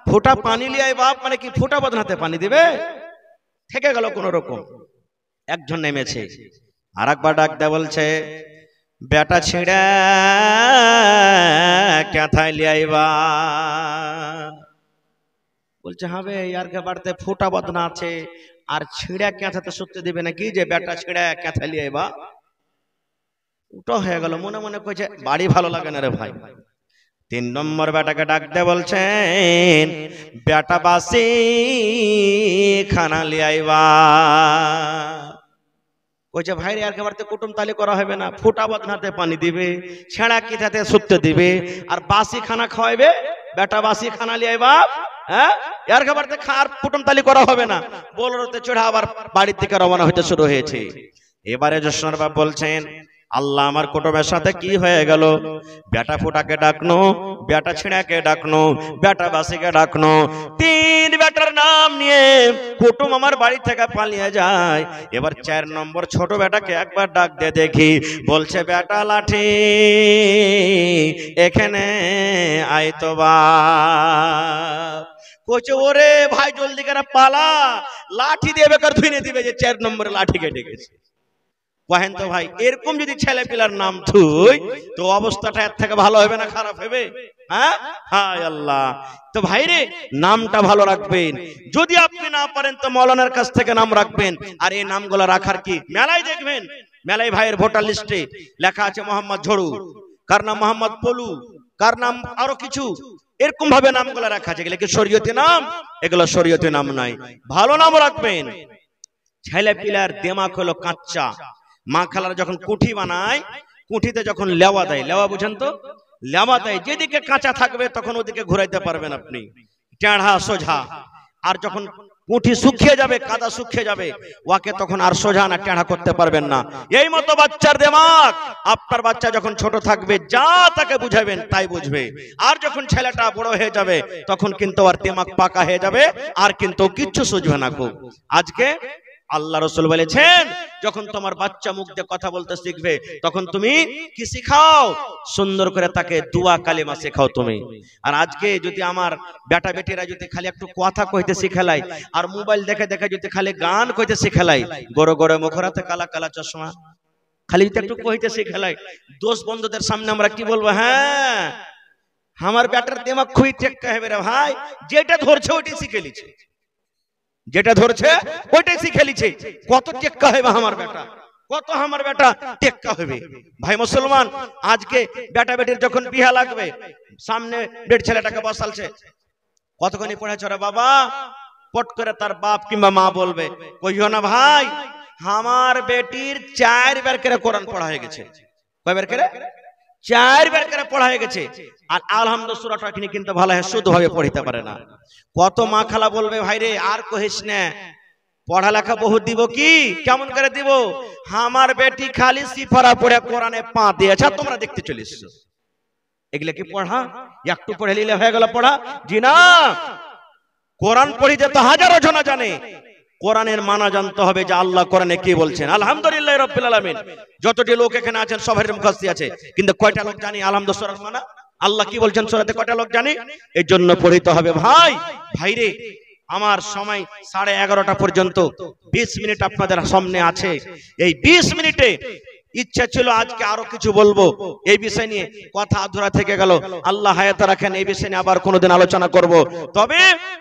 ফোটা পানি লিয়াই বাপ মানে কি ফোটা বদনাতে পানি দিবে? থেকে গেল কোন রকম। একজন নেমেছে, আর একবার ডাক দেয়া বলছে, বেটা ছিঁড়া কেথায় লিয়াইবা। বলছে হবে ইয়ার কে বাড়িতে ফোটা বদনা আছে, আর ছিঁড়া কেথাতে সত্যি দিবে নাকি যে বেটা ছিঁড়া কেথায় লিয়াইবা। ওটা হয়ে গেল, মনে মনে কইছে বাড়ি ভালো লাগে না রে ভাই। 3 নম্বর বেটাকে ডাক দে, বলছেন বেটা বাসি খানা লিয়াইবা। কইছে ভাই রে আর বাড়িতে কুটুম তালি করা হবে না, ফোটা বদনাতে পানি দিবে, ছেঁড়া কিথাতে সত্যি দিবে, আর বাসি খানা খাওয়াইবে, বেটা বাসি খানা লিয়াইবা। হ্যাঁ, এর বাড়িতে খার কুটুম তালি করা হবে না। বোলেরোতে চড়ে আবার বাড়ির থেকে রওনা হইতে শুরু হয়েছে। এবারে জোসনার বাপ বলছেন আল্লাহ আমার কুটুমের সাথে কি হয়ে গেল। বেটা ফোটাকে ডাকনো, বেটা ছিঁড়াকে ডাকনো, বেটা বাসিকে ডাকনো, 3 বেটার নাম নিয়ে কুটুম আমার বাড়ি থেকে পালিয়ে যায়। এবার 4 নম্বর ছোট বেটাকে একবার ডাক দিয়ে দেখি। বলছে বেটা লাঠি এখানে আয় তো বাপ। কইছে ওরে ভাই জলদি করে পালা, লাঠি দিয়ে বেকার ধুইনে দিবে যে 4 নম্বরে লাঠি কেটে গেছে। কহেন তো ভাই এরকম যদি ছেলে পিলার নাম থুই তো অবস্থাটা এর থেকে ভালো হবে না খারাপ হবে? হ্যাঁ, হায় আল্লাহ। তো ভাই রে নামটা ভালো রাখবেন, যদি আপনি না পারেন তো মৌলানার কাছ থেকে নাম রাখবেন। আর এই নামগুলো রাখার কি মেলায় দেখবেন, মেলায় ভাইয়ের ভোটার লিস্টে লেখা আছে মোহাম্মদ ঝড়ু, কার নাম মোহাম্মদ পলু, কার নাম আরো কিছু, এরকম ভাবে নামগুলো রাখা আছে। এগুলো কি শরীয়তি নাম? এগুলো শরীয়তি নাম নাই। ভালো নাম রাখবেন। ছেলে পিলার দিমাগ হলো কাঁচা। মা খালারা যখন কুঠি বানায়, কুঠিতে যখন লেওয়া দেয়, লেওয়া বুঝেন তো, লেওয়া দেয় যেদিকে কাঁচা থাকবে তখন ওদিকে ঘুরাইতে পারবেন আপনি, টেঁড়া সোজা। আর যখন কুঠি শুকিয়ে যাবে, কাদা শুকিয়ে যাবে, ওকে তখন আর সোজা না টেঁড়া করতে পারবেন না। এই মতো বাচ্চার দিমাগ। আপনার বাচ্চা যখন ছোট থাকবে যা তাকে বুঝাবেন তাই বুঝবে, আর যখন ছেলেটা বড় হয়ে যাবে তখন কিন্তু আর দিমাগ পাকা হয়ে যাবে, আর কিন্তু কিচ্ছু সুঝবে না। আজকে আল্লাহ রাসূল বলেছেন যখন তোমার বাচ্চা মুখ দিয়ে কথা বলতে শিখবে তখন তুমি কি শিখাও? সুন্দর করে তাকে দুয়া কালেমা শেখাও তুমি। আর আজকে যদি আমার বেটা বেটিরা যদি খালি একটু কথা কইতে শিখালাই, আর মোবাইল দেখে দেখে যদি খালি গান কইতে শিখালাই, গড় গড়ে মুখরাতে কালা কালা চশমা, খালি যদি একটু কইতে শিখালাই, দোষ বন্ধুদের সামনে আমরা কি বলবো? হ্যাঁ, আমার বেটার দিমাগ খুবই টেক্কা হবে রে ভাই, যেটা ধরছে ওইটাই শিখে লিছে, যেটা ধরছে ওইটাই শিখে লিছে। কত টেক্কা হবে আমার বেটা, কত আমার বেটা টেক্কা হবে। ভাই মুসলমান, আজকে বেটা বেটির যখন বিয়া লাগবে, সামনে বেট ছেলেটাকে বসালছে, কতক্ষণই পড়েছ রে বাবা, পট করে তার বাপ কিংবা মা বলবে কইও না ভাই আমার বেটির 4 বার করে কোরআন পড়া হয়ে গেছে। কয়বার করে? 4 বার করে পড়া হয়ে গেছে। আর আলহামদুলিল্লাহ সূরাটা কিন্তু ভালো হয়, শুদ্ধভাবে পড়তে পারে না। কত মা খালা বলবে ভাই রে আর কহিস না, পড়ালেখা বহুত দিব, কি কেমন করে দিব, আমার বেটি খালি সিফারা পড়ে কোরআনে পা দিয়েছে, তোমরা দেখতে চলে এসছো। এগুলা কি পড়া? একটু পড়ে নিলে হয়ে গেল পড়া? জি না, কোরআন পড়িতে তো হাজারো জনা জানে, কোরআনের মানা জানতে হবে যে আল্লাহ কোরআনে কি বলছেন। আলহামদুলিল্লাহ রাব্বিল আলামিন, যতটি লোক এখানে আছেন সবার মুখস্থ আছে, কিন্তু কয়টা লোক জানি আলহামদুলিল্লাহ সূরার মানা, আল্লাহ কি বলছেন সূরাতে, কয়টা লোক জানি? এর জন্য পড়িতে হবে ভাই। ভাইরে আমার সময় 11:30 পর্যন্ত 20 মিনিট আপনাদের সামনে আছে। এই 20 মিনিটে ইচ্ছা ছিল আজকে আরো কিছু বলবো, এই বিষয় নিয়ে কথা আধুরা থেকে গেল। আল্লাহ হায়াতে রাখেন, এই বিষয় নিয়ে আবার কোনোদিন আলোচনা করব। তবে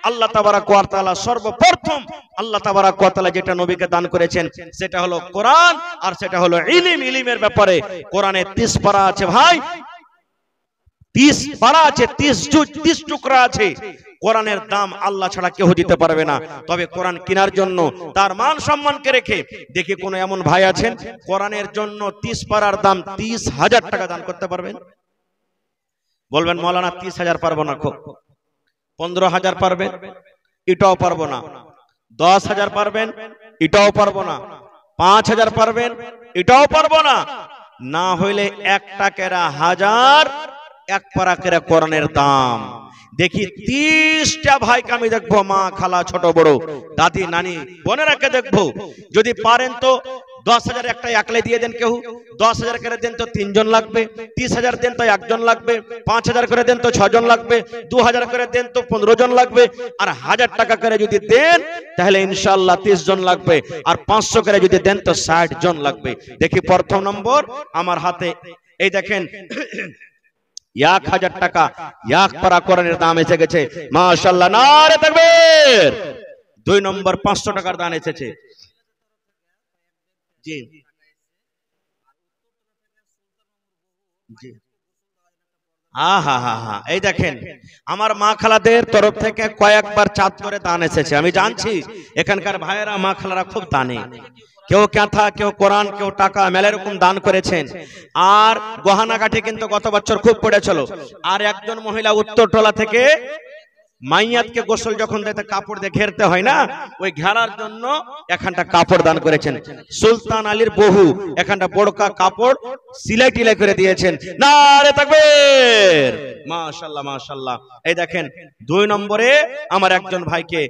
আল্লাহ তাবারাক ওয়া তাআলা সর্বপ্রথম আল্লাহ তাবারাক ওয়া তাআলা যেটা নবীকে দান করেছেন সেটা হলো কোরআন, আর সেটা হলো ইলম। ইলমের ব্যাপারে কোরআনে 30 পারা আছে ভাই, 30 পারা আছে, 30 টুকরা আছে। কোরআনের দাম আল্লাহ ছাড়া কেউ দিতে পারবে না। তবে কোরআন কেনার জন্য তার মান সম্মানকে রেখে দেখি কোন এমন ভাই আছেন কোরআনের জন্য 30 পারার দাম 30,000 টাকা দান করতে পারবেন? বলবেন মাওলানা 30,000 পারবো না, 15,000 পারবেন, এটাও পারবো না। 10,000 পারবেন, এটাও পারবো না। 5,000 পারবেন, এটাও পারবো না। না হইলে 1 টাকারা 1000, 1 পারা করে কোরআনের দাম। দেখি 30টা ভাইকে আমি দেখবো, মা খালা ছোট বড় দাদি নানি বোনেরাকে দেখবো, যদি পারেন তো 10,000 একটা একলাই দিয়ে দেন, কেউ 10,000 করে দেন তো 3 জন লাগবে, 30,000 দেন তো 1 জন লাগবে, 5,000 করে দেন তো 6 জন লাগবে, 2,000 করে দেন তো 15 জন লাগবে, আর 1,000 টাকা করে যদি দেন তাহলে ইনশাআল্লাহ 30 জন লাগবে, আর 500 করে যদি দেন তো 60 জন লাগবে। দেখি প্রথম নম্বর আমার হাতে এই দেখেন 1000 টাকা এক পারা কোরআনের দাম এসে গেছে, মাশাআল্লাহ, নারে তাকবীর। 2 নম্বর 500 টাকার দান এসেছে। জি জি, এই দেখেন আমার মা খালাদের তরফ থেকে কয়েকবার চাঁদ করে দান এসেছে। আমি জানছি এখানকার ভাইয়েরা মা খালারা খুব দানি, কেউ কাঁথা, কেউ কোরআন, কেউ টাকা, মেলা এরকম দান করেছেন। আর গহনাগাটি কিন্তু গত বছর খুব পড়েছিল। আর একজন মহিলা উত্তরটোলা থেকে মাইয়াতকে গোসল যখন দিতে কাপড় দিয়ে ঘেরতে হয় না, ওই ঘেরার জন্য এখানটা কাপড় দান করেছেন। সুলতান আলীর বহু এখানটা বড়কা কাপড় সিলাই টিলাই করে দিয়েছেন। নারে তাকবীর, মাশাআল্লাহ মাশাআল্লাহ। এই দেখেন 2 নম্বরে আমার একজন ভাইকে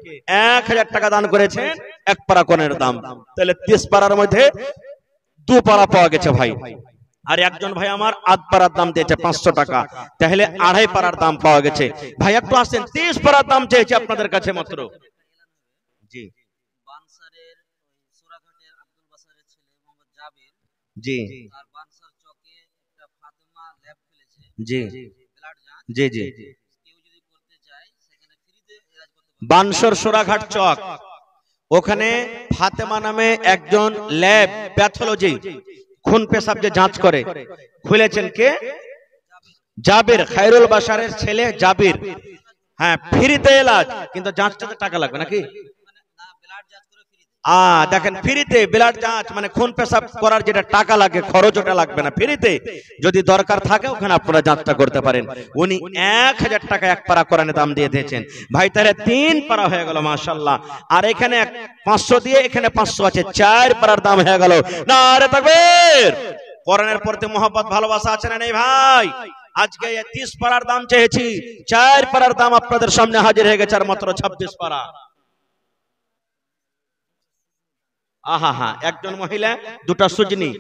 1000 টাকা দান করেছেন এক পারা কোরআনের দাম। তাহলে 30 পারার মধ্যে 2 পারা পাওয়া গেছে ভাই। আর একজন ভাই আমার আধ পারার দাম দিয়েছে 500 টাকা, তাহলে 2.5 পারার দাম পাওয়া গেছে। ভাই একটু আসেন, 30 পারার দাম চেয়েছে আপনাদের কাছে মাত্র। জি বানসারের সুরাঘাটের আব্দুল বাসারের ছেলে মোহাম্মদ জাবির, জি আর বানসার চকে একটা ফাতেমা ল্যাব খুলেছে, জি ব্লাড যাঁচ, জি জি, কেউ যদি করতে চায় সেখানে ফ্রিতে ইলাজ করতে পারবে। বানসার সুরাঘাট চক, ওখানে ফাতেমা নামে একজন ল্যাব প্যাথোলজি খুন পেশাব যে যাঁচ করে খুলেছেন। কে? জাবির, খায়রুল বাশারের ছেলে জাবির। হ্যাঁ, ফ্রিতে এলাজ, কিন্তু যাঁচটাতে টাকা লাগবে নাকি? দেখেন ফ্রিতে ব্লাড যাঁচ, মানে খুন পেশাব করার যেটা টাকা লাগে খরচ ওটা লাগবে না, ফ্রিতে। যদি দরকার থাকে ওখানে আপনারা যাঁচটা করতে পারেন। উনি 1000 টাকা এক পারা কোরআনের দাম দিয়ে দিয়েছেন ভাই, তাহলে 3 পারা হয়ে গেল মাশাআল্লাহ। আর এখানে 500 দিয়ে এখানে 500 আছে, 4 পারার দাম হয়ে গেল। নারে তাকবীর। কোরআনের প্রতি মহব্বত ভালোবাসা আছে না নেই ভাই? আজকে 30 পারার দাম চেয়েছি, 4 পারার দাম আপনাদের সামনে হাজির হয়ে গেছে, আর মাত্র 26 পারা। একজন মহিলা 2টা সুজনি,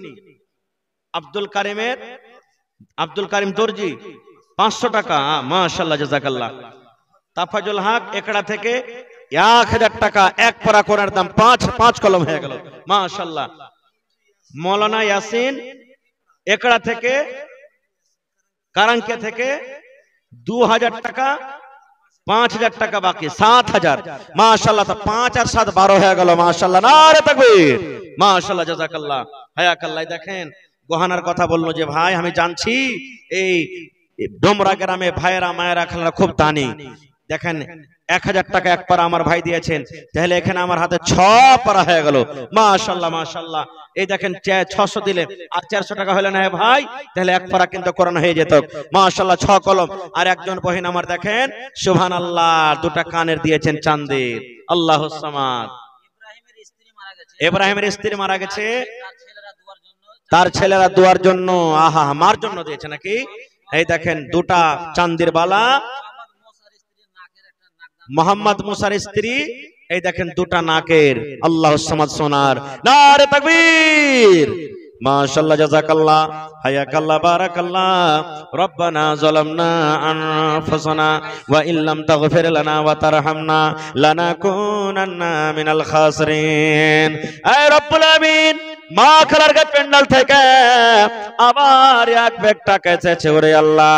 আব্দুল কারিম দর্জি 500 টাকা, মাশাআল্লাহ জাযাকাল্লাহ। তাফাজুল হক একড়া থেকে 1000 টাকা এক পারা কোরআনের দাম, 5 কলম হয়ে গেল মাশাআল্লাহ। মাওলানা ইয়াসিন একড়া থেকে কারাঙ্কিয়া থেকে 2000 টাকা, 5000 টাকা বাকি, 7000 মাশাআল্লাহ। 5 আর 7 12 হয়ে গেল মাশাআল্লাহ। নারে তাকবীর, মাশাআল্লাহ জাযাকাল্লাহ, হায়াকাল্লাহ। দেখেন গহনার কথা বললো যে ভাই, আমি জানছি এই ডোমরা গ্রামে ভাইয়েরা মায়েরা খালারা খুব দানি। দেখেন 1000 টাকা এক পারা আমার ভাই দিয়েছেন, তাহলে এখানে আমার হাতে 6 পারা হয়ে গেল মাশাআল্লাহ মাশাআল্লাহ। এই দেখেন 600 দিলে আর 400 টাকা হলো না ভাই, তাহলে এক পারা কিন্তু কোরআন হয়ে যেত মাশাআল্লাহ। 6 কলম। আর একজন বহিন আমার দেখেন সুবহানাল্লাহ 2টা কানের দিয়েছেন চাঁদের, আল্লাহুস সামাদ। ইব্রাহিমের স্ত্রী মারা গেছে, তার ছেলেরা দুয়ার জন্য, মার জন্য দিয়েছে নাকি? এই দেখেন 2টা চাঁদের বালা, মোহাম্মদ মুসার স্ত্রী, এই দেখেন 2টা নাকের, আল্লাহুস সামাদ সোনার। নারে তাকবীর, মাশাআল্লাহ জাযাকাল্লাহ, হায়াকাল্লাহ, বারাকাল্লাহ। রব্বানা যালামনা আনফুসানা ওয়া ইল্লাম তাগফির লানা ওয়া তারহামনা লানাকুনান্না মিনাল খাসিরিন। হে রব্বুল আমিন, মা খালার গাছ প্যান্ডাল থেকে আবার এক ব্যাগ টাকা এসেছে, ওরে আল্লাহ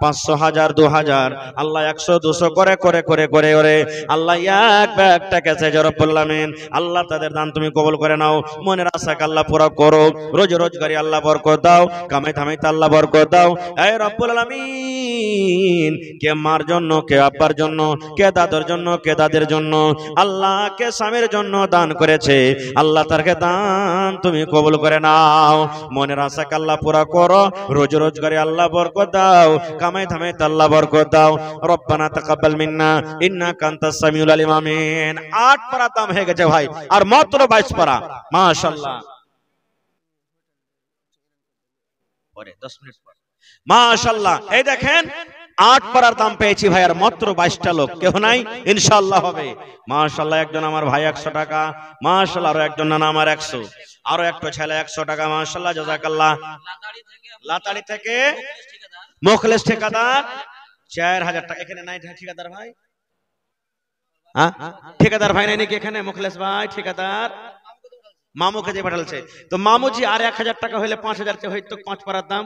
500, 1000, 2000, আল্লাহ 100, 200 করে করে করে করে ওরে আল্লাহ এক ব্যাগ টাকা এসেছে রব্বুল আমিন। আল্লাহ তাদের দান তুমি কবুল করে নাও, মনের আশাকে আল্লাহ পুরো করো, রোজগারি আল্লাহ বরকত দাও, কামাই ধামাইতে আল্লাহ বরকত দাও। হে রব্বুল আমিন, কে মার জন্য, কে আব্বার জন্য, কে দাদার জন্য, কে দাদের জন্য, আল্লাহ কে স্বামীর জন্য দান করেছে, আল্লাহ তারকে দান তুমি কবুল করে নাও, মনের আশাকে আল্লাহ পুরা করো, রোজগারি আল্লাহ বরকত দাও, কামাই ধামাইতে আল্লাহ বরকত দাও। রব্বানা তাকাব্বাল মিন্না ইন্নাকা আনতাস সামিউল আলিম। আমিন। 8 পারা দাম হয়ে গেছে ভাই, আর মাত্র 22 পারা মাশাআল্লাহ। পরে 10 মিনিট পর মাশাআল্লাহ। এই দেখেন 8 পারার দাম পেয়েছি ভাই, আর মাত্র 22টা লোক, কেউ নাই, ইনশাআল্লাহ হবে। মাশাআল্লাহ, একজন আমার ভাই 100 টাকা, মাশাআল্লাহ, আর একজন নানা আমার 100, আরো একটা ছেলে 100 টাকা, মাশাআল্লাহ, জাযাকাল্লাহ। লাতাড়ি থেকে মোখলেস ঠিকাদার 4000 টাকা। এখানে নাই ঠিকাদার ভাই? হ্যাঁ, ঠিকাদার ভাই নাই নাকি এখানে? মুখলেস ভাই ঠিকাদার মামুকে দিয়ে পাঠালছে, তো মামুজি আর 1000 টাকা হইলে 5000 তে হইতো 5 পারার দাম,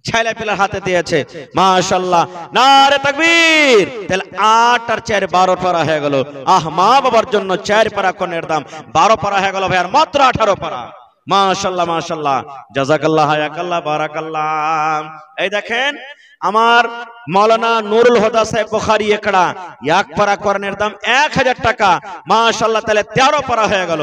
ছেলে পেলার হাতে দিয়েছে, মাশাআল্লাহ, নারে তাকবীর। তাহলে 8 আর 4 12 পারা হয়ে গেল। আহ, মা বাবার জন্য 4 পারা কোনের দাম 12 পারা হয়ে গেল ভাই, আর মাত্র 18 পারা। মাশাআল্লাহ মাশাআল্লাহ, জাযাকাল্লাহ, হায়াকাল্লাহ, বারাকাল্লাহ। এই দেখেন আমার মাওলানা নুরুল হুদা সাহেব বুখারী একড়া, এক পারা কোরআনের দাম 1000 টাকা, মাশাআল্লাহ, তাহলে 13 পারা হয়ে গেল।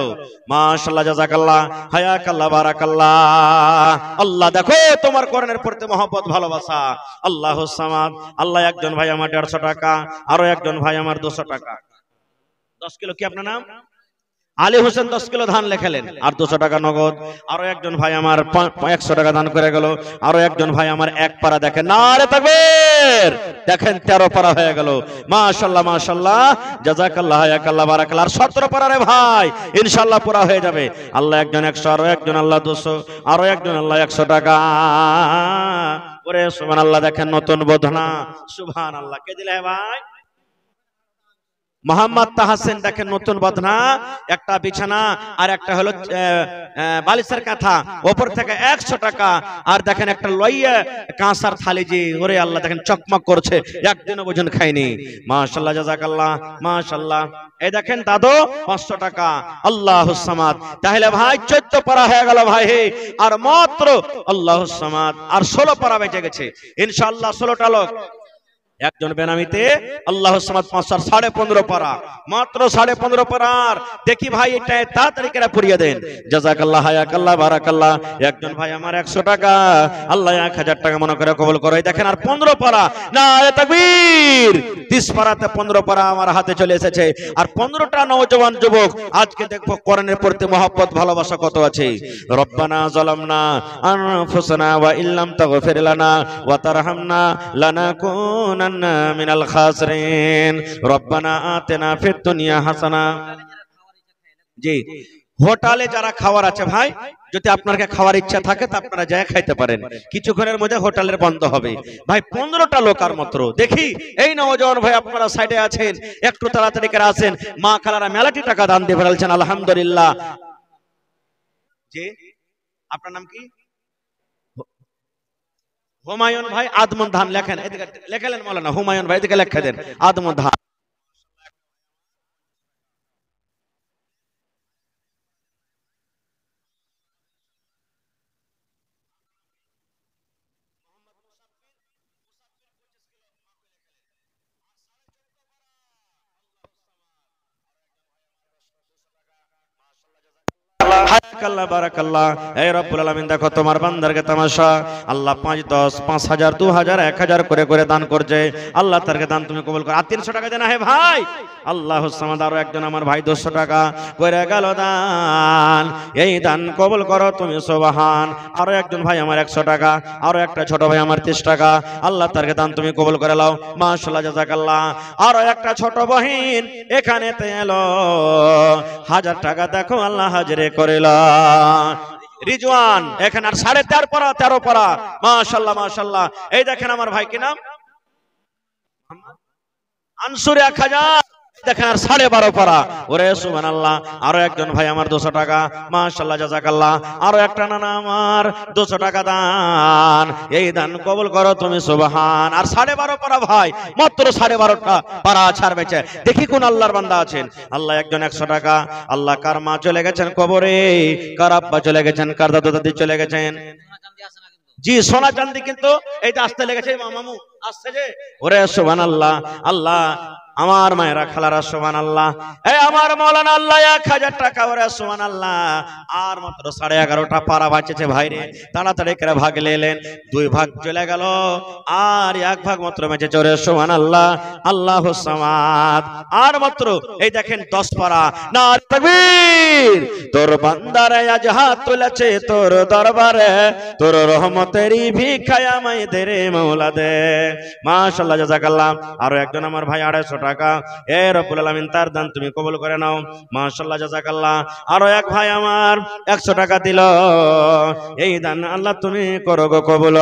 মাশাআল্লাহ, জাযাকাল্লাহ, হায়াকাল্লাহ, বারাকাল্লাহ। আল্লাহ দেখো তোমার কোরআনের প্রতি মহব্বত, ভালোবাসা। আল্লাহুস সামাদ। আল্লাহ, একজন ভাই আমার 150 টাকা, আরো একজন ভাই আমার 200 টাকা। 10 কিলো, কি আপনার নাম? আলী হোসেন 10 কিলো ধান লেখালেন, আর 200 টাকা নগদ। আরো একজন ভাই আমার 100 টাকা দান করে গেল। আরো একজন ভাই আমার 1 পারা, দেখেন, নারে তাকবীর, দেখেন 13 পারা হয়ে গেল। মাশাআল্লাহ মাশাআল্লাহ, জাযাকাল্লাহ, হায়াকাল্লাহ, বারাকাল্লাহ। আর 17 পারা রে ভাই, ইনশাআল্লাহ পুরা হয়ে যাবে। আল্লাহ, একজন 100, আরো একজন আল্লাহ 200, আরো একজন আল্লাহ 100 টাকা। ওরে সুবহানাল্লাহ, দেখেন নতুন বোধনা, সুবহানাল্লাহ। কে দিলে ভাই? মোহাম্মদ তাহসিন, দেখেন নতুন বদনা, একটা বিছানা আর একটা হলো বালিশের কাঁথা, ওপর থেকে 100 টাকা। আর দেখেন একটা লইয়া কাঁসার থালি, জি, ওরে আল্লাহ, দেখেন চকমক করছে, একদিনও ওজন খাইনি। মাশাআল্লাহ, জাযাকাল্লাহ, মাশাআল্লাহ। এই দেখেন দাদু 500 টাকা। আল্লাহুস সামাদ। তাহলে ভাই 14 পারা হয়ে গেল ভাই, আর মাত্র আল্লাহুস সামাদ, আর 16 পারা বেঁচে গেছে, ইনশাআল্লাহ 16টা লোক। একজন বেনামিতে আল্লাহুস সামাদ 5 আর 15.5 পারা, মাত্র 15.5 পারার। দেখি ভাই এটা তাড়াতাড়ি করে পড়িয়ে দেন। জাযাকাল্লাহ, হায়াকাল্লাহ, বারাকাল্লাহ। একজন ভাই আমার 100 টাকা, আল্লাহ 1000 টাকা মনে করে কবুল করে। দেখেন আর 15 পারা, নারে তাকবীর। 30 পারাতে 15 পারা আমার হাতে চলে এসেছে, আর 15টা নওজওয়ান যুবক। আজকে দেখবো কোরআনের প্রতি মহব্বত, ভালোবাসা কত আছে। রব্বানা যালামনা আনফুসানা ওয়া ইল্লাম তাগফির লানা ওয়া তারহামনা লানাকুনা মিনাল খাসিরিন। রব্বানা আতিনা ফিদ দুনিয়া হাসানা। জি, হোটেলে যারা খাওয়ার আছে ভাই, যদি আপনাকে খাওয়ার ইচ্ছা থাকে তো আপনারা যায় খাইতে পারেন, কিছুক্ষণের মধ্যে হোটেলের বন্ধ হবে ভাই। 15টা লোক আর মাত্র। দেখি এই নওজওয়ান ভাই আপনারা সাইডে আছেন, একটু তাড়াতাড়ি করে আসেন। মা খালারা মেলাটি টাকা দান দিয়ে ফেলছেন, আলহামদুলিল্লাহ। জি, আপনার নাম কি? হুমায়ুন ভাই আদমন ধান লেখেন, এদিকে লেখালেন মাওলানা হুমায়ুন ভাই, এদিকে লেখা দেন আদমন ধান। হায়াকাল্লাহ, বারাকাল্লাহ। এই রব্বুল আলামিন, দেখো তোমার বান্দারকে তামাশা। আল্লাহ 5, 10, 5000, 2000, 1000 করে করে দান করছে। আল্লাহ তারকে দান তুমি কবুল করো। আর 300 টাকা দেন হে ভাই। আল্লাহুস সামাদ। আরো একজন আমার ভাই 200 টাকা করে গেল দান, এই দান কবুল করো তুমি, সুবহান। আরো একজন ভাই আমার 100 টাকা, আরো একটা ছোট ভাই আমার 30 টাকা। আল্লাহ তারকে দান তুমি কবুল করে নাও, মাশাআল্লাহ, জাযাকাল্লাহ। আরো একটা ছোট বহিন এখানে তে এলো, 1000 টাকা দেখো আল্লাহ হাজিরে করিলা। রিজওয়ান এখানে আর 13.5 পারা, 13 পারা, মাশাআল্লাহ মাশাআল্লাহ। এই দেখেন আমার ভাই, কি নাম? আনসুর 1000, দেখেন আর 12.5 পারা। ওরে সুবহানাল্লাহ। আরো একজন ভাই আমার 200 টাকা, মাশাআল্লাহ, জাযাকাল্লাহ। আরো একটা নানা আমার 200 টাকা দান, এই দান কবুল করো তুমি, সুবহান। আর 12.5 পারা ভাই, মাত্র 12.5টা পারা ছাড় বেঁচে। দেখি কোন আল্লাহর বান্দা আছেন। আল্লাহ, একজন 100 টাকা। আল্লাহ, কার মা চলে গেছেন কবরে, কার আব্বা চলে গেছেন, কার দাদু দাদি চলে গেছেন। জি, সোনা চাঁদি কিন্তু এইটা আসতে লেগেছে। মামু আসছে যে ওরে সুবহানাল্লাহ। আল্লাহ আমার মায়েরা খালারা সুবহানাল্লাহ। এই আমার মাওলানা আল্লাহ 1000 টাকা ওরে সুবহানাল্লাহ। আর মাত্র 11:30টা পারা বাঁচেছে ভাইরে, তাড়াতাড়ি করে ভাগ নিলেন। 2 ভাগ চলে গেল আর 1 ভাগ মাত্র বেঁচেছে ওরে সুবহানাল্লাহ। আল্লাহুস সামাদ। আর মাত্র এই দেখেন 10 পারা। নারে তাকবীর। তোর বান্দারে আজ হাত তুলেছে তোর দরবারে, তোর রহমতেরই ভিক্ষায় আমায় দে রে মাওলা দে। মাশাআল্লাহ জাযাকাল্লাহ। আরো একজন আমার ভাই 250 টাকা। এ রব্বুল আলামিন তার দান তুমি কবুল করে নাও। মাশাআল্লাহ জাযাকাল্লাহ। আরো এক ভাই আমার 100 টাকা দিল। এই দান আল্লাহ তুমি করো গো কবুল,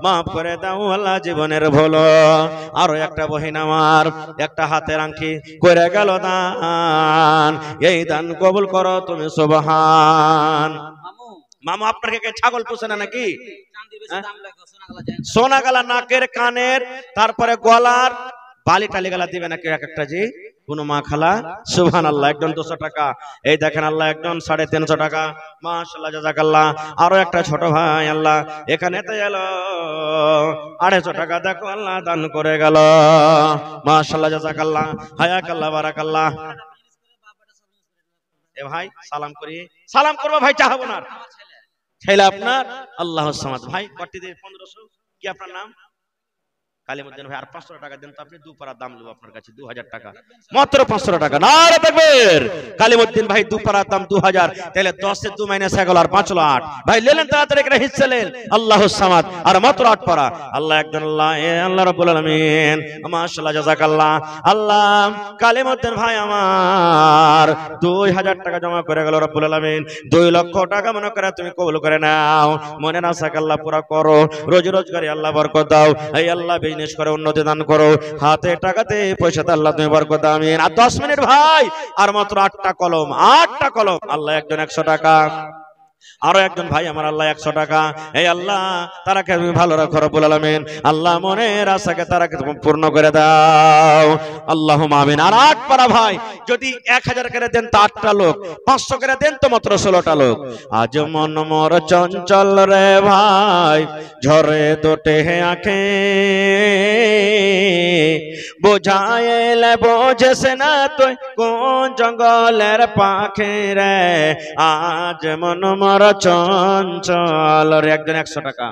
মাফ করে দাও আল্লাহ জীবনের ভুল। আরো একটা বহিন আমার একটা হাতের আংটি করে গেল দান, এই দান কবুল করো তুমি সুবহান। মামু আপনার কে ছাগল পোষে না নাকি? সোনা গালা নাকের কানের তারপরে গলার বালি টালি গালা দিবে নাকি এক একটা জি? কোন মা খালা সুবহানাল্লাহ। একজন 200 টাকা। এই দেখেন আল্লাহ একজন 350 টাকা। মাশাআল্লাহ জাযাকাল্লাহ। আরো একটা ছোট ভাই আল্লাহ এখানে তো এলো 250 টাকা। দেখো আল্লাহ দান করে গেল। মাশাআল্লাহ জাযাকাল্লাহ। হায়াকাল্লাহ বারাকাল্লাহ। এ ভাই সালাম করি, সালাম করবো ভাই চাহাবো না। ছেলে আপনার আল্লাহুস সামাদ। ভাই কটি দিয়ে 1500। কি আপনার নাম? কালিমুদ্দিন ভাই। আর 500 টাকা দেন তো, আপনি 2 পারা দাম নেব আপনার কাছে। 2000 টাকা মাত্র 500 টাকা। নারে তাকবীর। কালিমুদ্দিন ভাই 2 পারা দাম 2000। তাহলে 10 এ 2 মাইনাস 11 আর 5 হলো 8। ভাই লেলেন তাড়াতাড়ি করে হিস্সা নেন। আল্লাহুস সামাদ। আর মাত্র 8 পারা। আল্লাহ একজন আল্লাহ, এ আল্লাহ রাব্বুল আলামিন। মাশাআল্লাহ জাযাকাল্লাহ। আল্লাহ কালিমুদ্দিন ভাই আমার 2000 টাকা জমা করে গেল রাব্বুল আলামিন। 2 লক্ষ টাকা মনে করে তুমি কবুল করে নাও। মনে না থাকে আল্লাহ পুরা করো। রোজি রোজগারে আল্লাহ বরকত দাও। এই আল্লাহ বিজনেস করে উন্নতি দান করো। হাতে টাকাতে পয়সাতে আল্লাহ তুমি বরকত দাও। আমিন। আর 10 মিনিট ভাই। আর মাত্র 8টা কলম, 8টা কলম। আল্লাহ একজন 100 টাকা। আরো একজন ভাই আমার আল্লাহ 100 টাকা। এই আল্লাহ তারাকে তুমি ভালো রাখো রব্বুল আলামিন। আল্লাহ মনের আশাকে তারাকে তুমি পূর্ণ করে দাও। আল্লাহুম্মা আমিন। আর 8 পারা ভাই যদি 1000 করে দেন তো 8টা লোক, 500 করে দেন তো মাত্র 16টা লোক। আজ মন মোর চঞ্চল রে ভাই, ঝরে দোটে আঁখে, বোঝাইলে বোঝেস না তুই কোন জঙ্গলের পাখি রে, আজ মন মোর চঞ্চল। একজন 100 টাকা।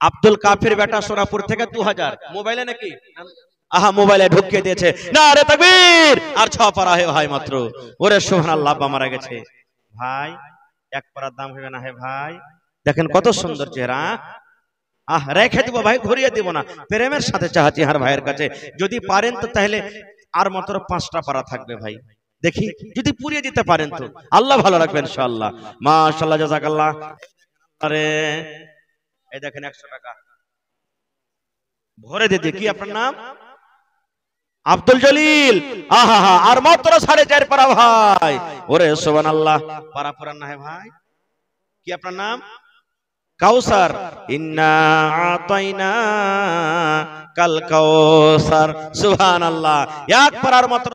আব্দুল কাফির বেটা সোনাপুর থেকে 2000। মোবাইলে নাকি? আহা মোবাইলে ঢুকিয়ে দিয়েছে। নারে তাকবীর। আর 6 পারা হে ভাই মাত্র। ওরে সুবহানাল্লাহ। আব্বা মারা গেছে ভাই। 1 পারার দাম হবে না হে ভাই। দেখেন কত সুন্দর চেহারা। আহ রেখে দিব ভাই, ঘুরিয়ে দিব না। প্রেমের সাথে চাহাচ্ছি হার ভাইয়ের কাছে। যদি পারেন তো তাহলে আর মাত্র 5টা পারা থাকবে ভাই। দেখি যদি পুরিয়ে দিতে পারেন তো আল্লাহ ভালো রাখবেন ইনশাআল্লাহ। মাশাআল্লাহ জাযাকাল্লাহ। আরে এই দেখেন 100 টাকা ভরে দিতে। কি আপনার নাম? আব্দুল জলিল। আহা হা। আর মাত্র 4.5 পারা ভাই। ওরে সুবহানাল্লাহ। পারা পুরান না হে ভাই। কি আপনার নাম? কাউসার। ইন্না আতাইনা কাল কাউসার। সুবহানাল্লাহ। 1 পারার মাত্র